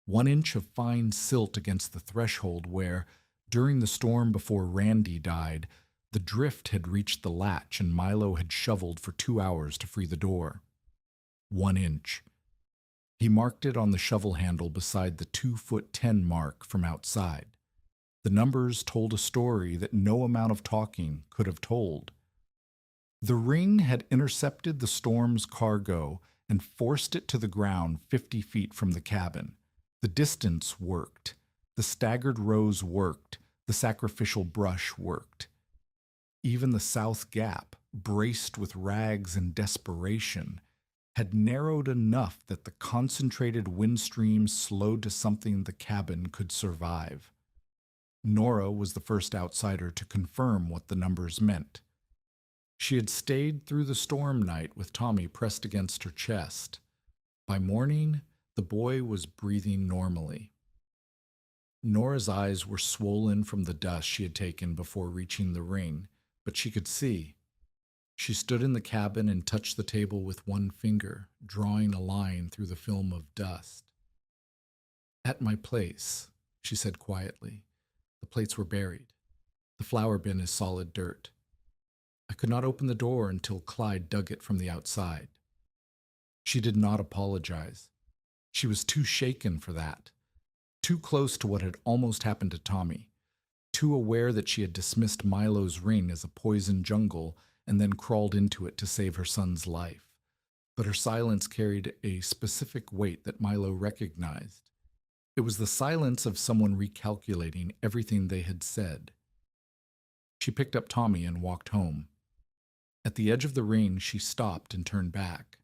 1 inch of fine silt against the threshold where, during the storm before Randy died, the drift had reached the latch and Milo had shoveled for 2 hours to free the door. 1 inch. He marked it on the shovel handle beside the 2'10" mark from outside. The numbers told a story that no amount of talking could have told. The ring had intercepted the storm's cargo and forced it to the ground 50 feet from the cabin. The distance worked. The staggered rows worked. The sacrificial brush worked. Even the south gap, braced with rags and desperation, had narrowed enough that the concentrated wind stream slowed to something the cabin could survive. Nora was the first outsider to confirm what the numbers meant. She had stayed through the storm night with Tommy pressed against her chest. By morning, the boy was breathing normally. Nora's eyes were swollen from the dust she had taken before reaching the ring, but she could see. She stood in the cabin and touched the table with one finger, drawing a line through the film of dust. "At my place," she said quietly. "The plates were buried. The flower bin is solid dirt. I could not open the door until Clyde dug it from the outside." She did not apologize. She was too shaken for that. Too close to what had almost happened to Tommy. too aware that she had dismissed Milo's ring as a poison jungle and then crawled into it to save her son's life. But her silence carried a specific weight that Milo recognized. It was the silence of someone recalculating everything they had said. She picked up Tommy and walked home. At the edge of the ring, she stopped and turned back.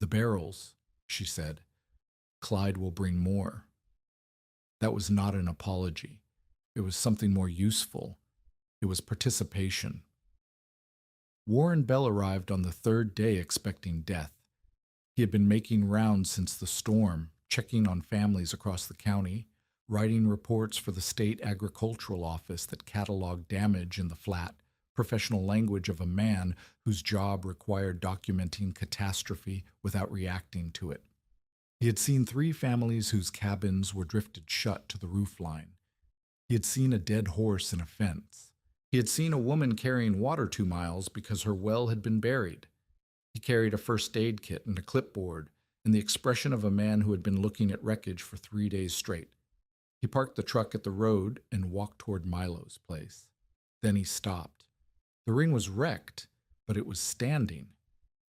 "The barrels," she said. "Clyde will bring more." That was not an apology. It was something more useful. It was participation. Warren Bell arrived on the third day expecting death. He had been making rounds since the storm, checking on families across the county, writing reports for the state agricultural office that cataloged damage in the flat, professional language of a man whose job required documenting catastrophe without reacting to it. He had seen 3 families whose cabins were drifted shut to the roofline. He had seen a dead horse in a fence. He had seen a woman carrying water 2 miles because her well had been buried. He carried a first aid kit and a clipboard, and the expression of a man who had been looking at wreckage for 3 days straight. He parked the truck at the road and walked toward Milo's place. Then he stopped. The ring was wrecked, but it was standing.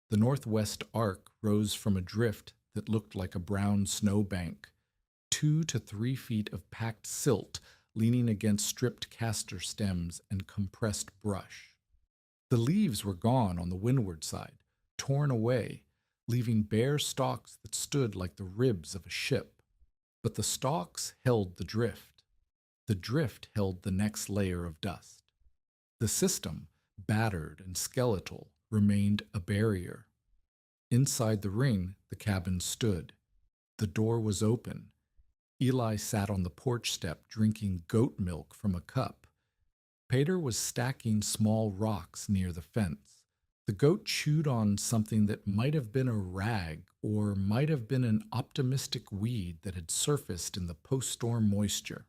The northwest arc rose from a drift that looked like a brown snowbank, 2 to 3 feet of packed silt leaning against stripped castor stems and compressed brush. The leaves were gone on the windward side, torn away, leaving bare stalks that stood like the ribs of a ship. But the stalks held the drift. The drift held the next layer of dust. The system, battered and skeletal, remained a barrier. Inside the ring, the cabin stood. The door was open. Eli sat on the porch step drinking goat milk from a cup. Pater was stacking small rocks near the fence. The goat chewed on something that might have been a rag or might have been an optimistic weed that had surfaced in the post-storm moisture.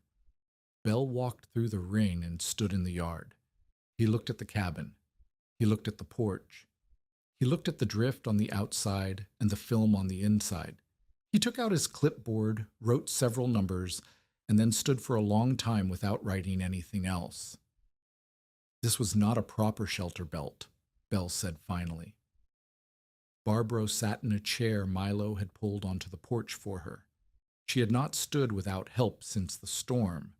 Bell walked through the ring and stood in the yard. He looked at the cabin. He looked at the porch. He looked at the drift on the outside and the film on the inside. He took out his clipboard, wrote several numbers, and then stood for a long time without writing anything else. "This was not a proper shelter belt," Bell said finally. Barbro sat in a chair Milo had pulled onto the porch for her. She had not stood without help since the storm.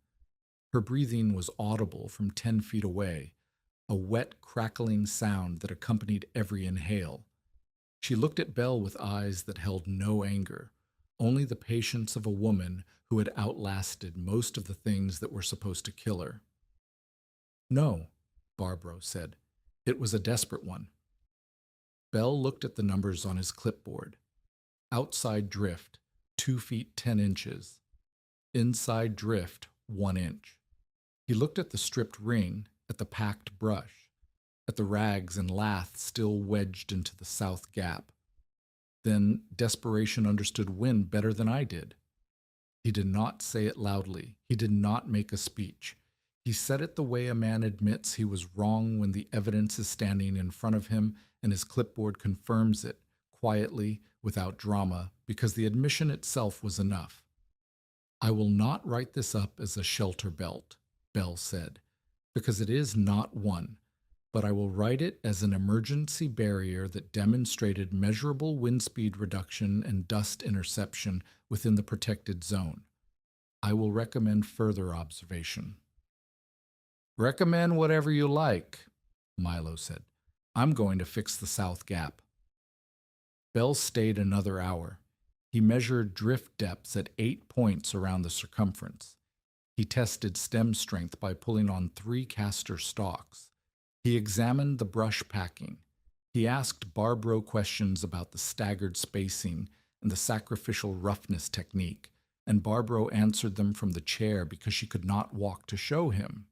Her breathing was audible from 10 feet away, a wet, crackling sound that accompanied every inhale. She looked at Bell with eyes that held no anger, only the patience of a woman who had outlasted most of the things that were supposed to kill her. "No," Barbro said. "It was a desperate one." Bell looked at the numbers on his clipboard. Outside drift, 2 feet 10 inches. Inside drift, 1 inch. He looked at the stripped ring, at the packed brush, at the rags and lath still wedged into the south gap. Then desperation understood wind better than I did. He did not say it loudly. He did not make a speech. He said it the way a man admits he was wrong when the evidence is standing in front of him and his clipboard confirms it, quietly, without drama, because the admission itself was enough. "I will not write this up as a shelter belt," Bell said, "because it is not one. But I will write it as an emergency barrier that demonstrated measurable wind speed reduction and dust interception within the protected zone. I will recommend further observation." "Recommend whatever you like," Milo said. "I'm going to fix the south gap." Bell stayed another hour. He measured drift depths at 8 points around the circumference. He tested stem strength by pulling on 3 castor stalks. He examined the brush packing. He asked Barbro questions about the staggered spacing and the sacrificial roughness technique, and Barbro answered them from the chair because she could not walk to show him.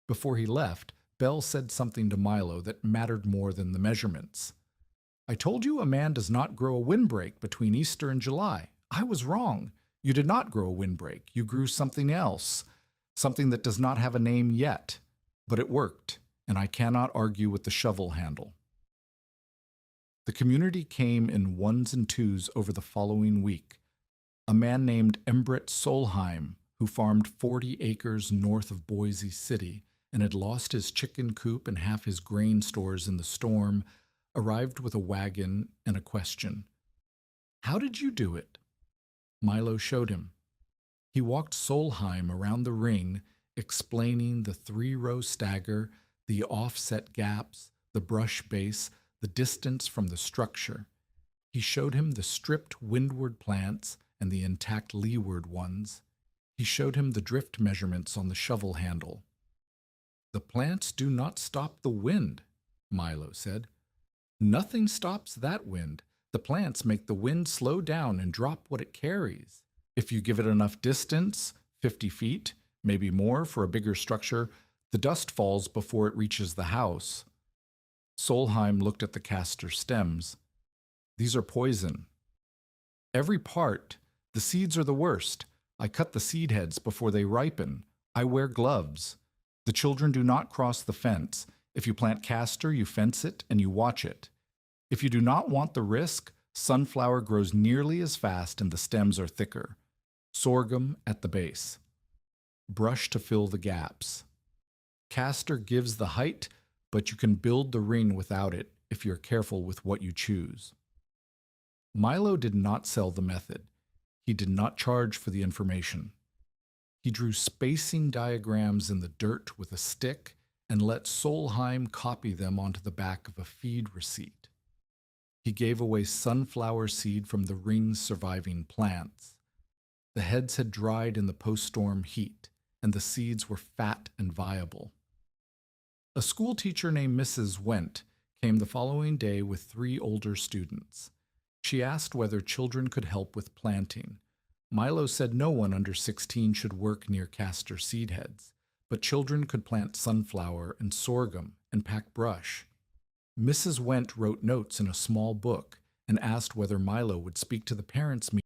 Before he left, Bell said something to Milo that mattered more than the measurements. "I told you a man does not grow a windbreak between Easter and July. I was wrong. You did not grow a windbreak. You grew something else, something that does not have a name yet. But it worked, and I cannot argue with the shovel handle." The community came in 1s and 2s over the following week. A man named Embret Solheim, who farmed 40 acres north of Boise City and had lost his chicken coop and half his grain stores in the storm, arrived with a wagon and a question. "How did you do it?" Milo showed him. He walked Solheim around the ring, explaining the 3-row stagger, the offset gaps, the brush base, the distance from the structure. He showed him the stripped windward plants and the intact leeward ones. He showed him the drift measurements on the shovel handle. "The plants do not stop the wind," Milo said. "Nothing stops that wind. The plants make the wind slow down and drop what it carries. If you give it enough distance, 50 feet, maybe more for a bigger structure, the dust falls before it reaches the house." Solheim looked at the castor stems. "These are poison." "Every part. The seeds are the worst. I cut the seed heads before they ripen. I wear gloves. The children do not cross the fence. If you plant castor, you fence it and you watch it. If you do not want the risk, sunflower grows nearly as fast and the stems are thicker. Sorghum at the base. Brush to fill the gaps. Castor gives the height, but you can build the ring without it if you're careful with what you choose." Milo did not sell the method. He did not charge for the information. He drew spacing diagrams in the dirt with a stick and let Solheim copy them onto the back of a feed receipt. He gave away sunflower seed from the ring's surviving plants. The heads had dried in the post-storm heat, and the seeds were fat and viable. A school teacher named Mrs. Went came the following day with 3 older students. She asked whether children could help with planting. Milo said no one under 16 should work near castor seed heads, but children could plant sunflower and sorghum and pack brush. Mrs. Went wrote notes in a small book and asked whether Milo would speak to the parents' meeting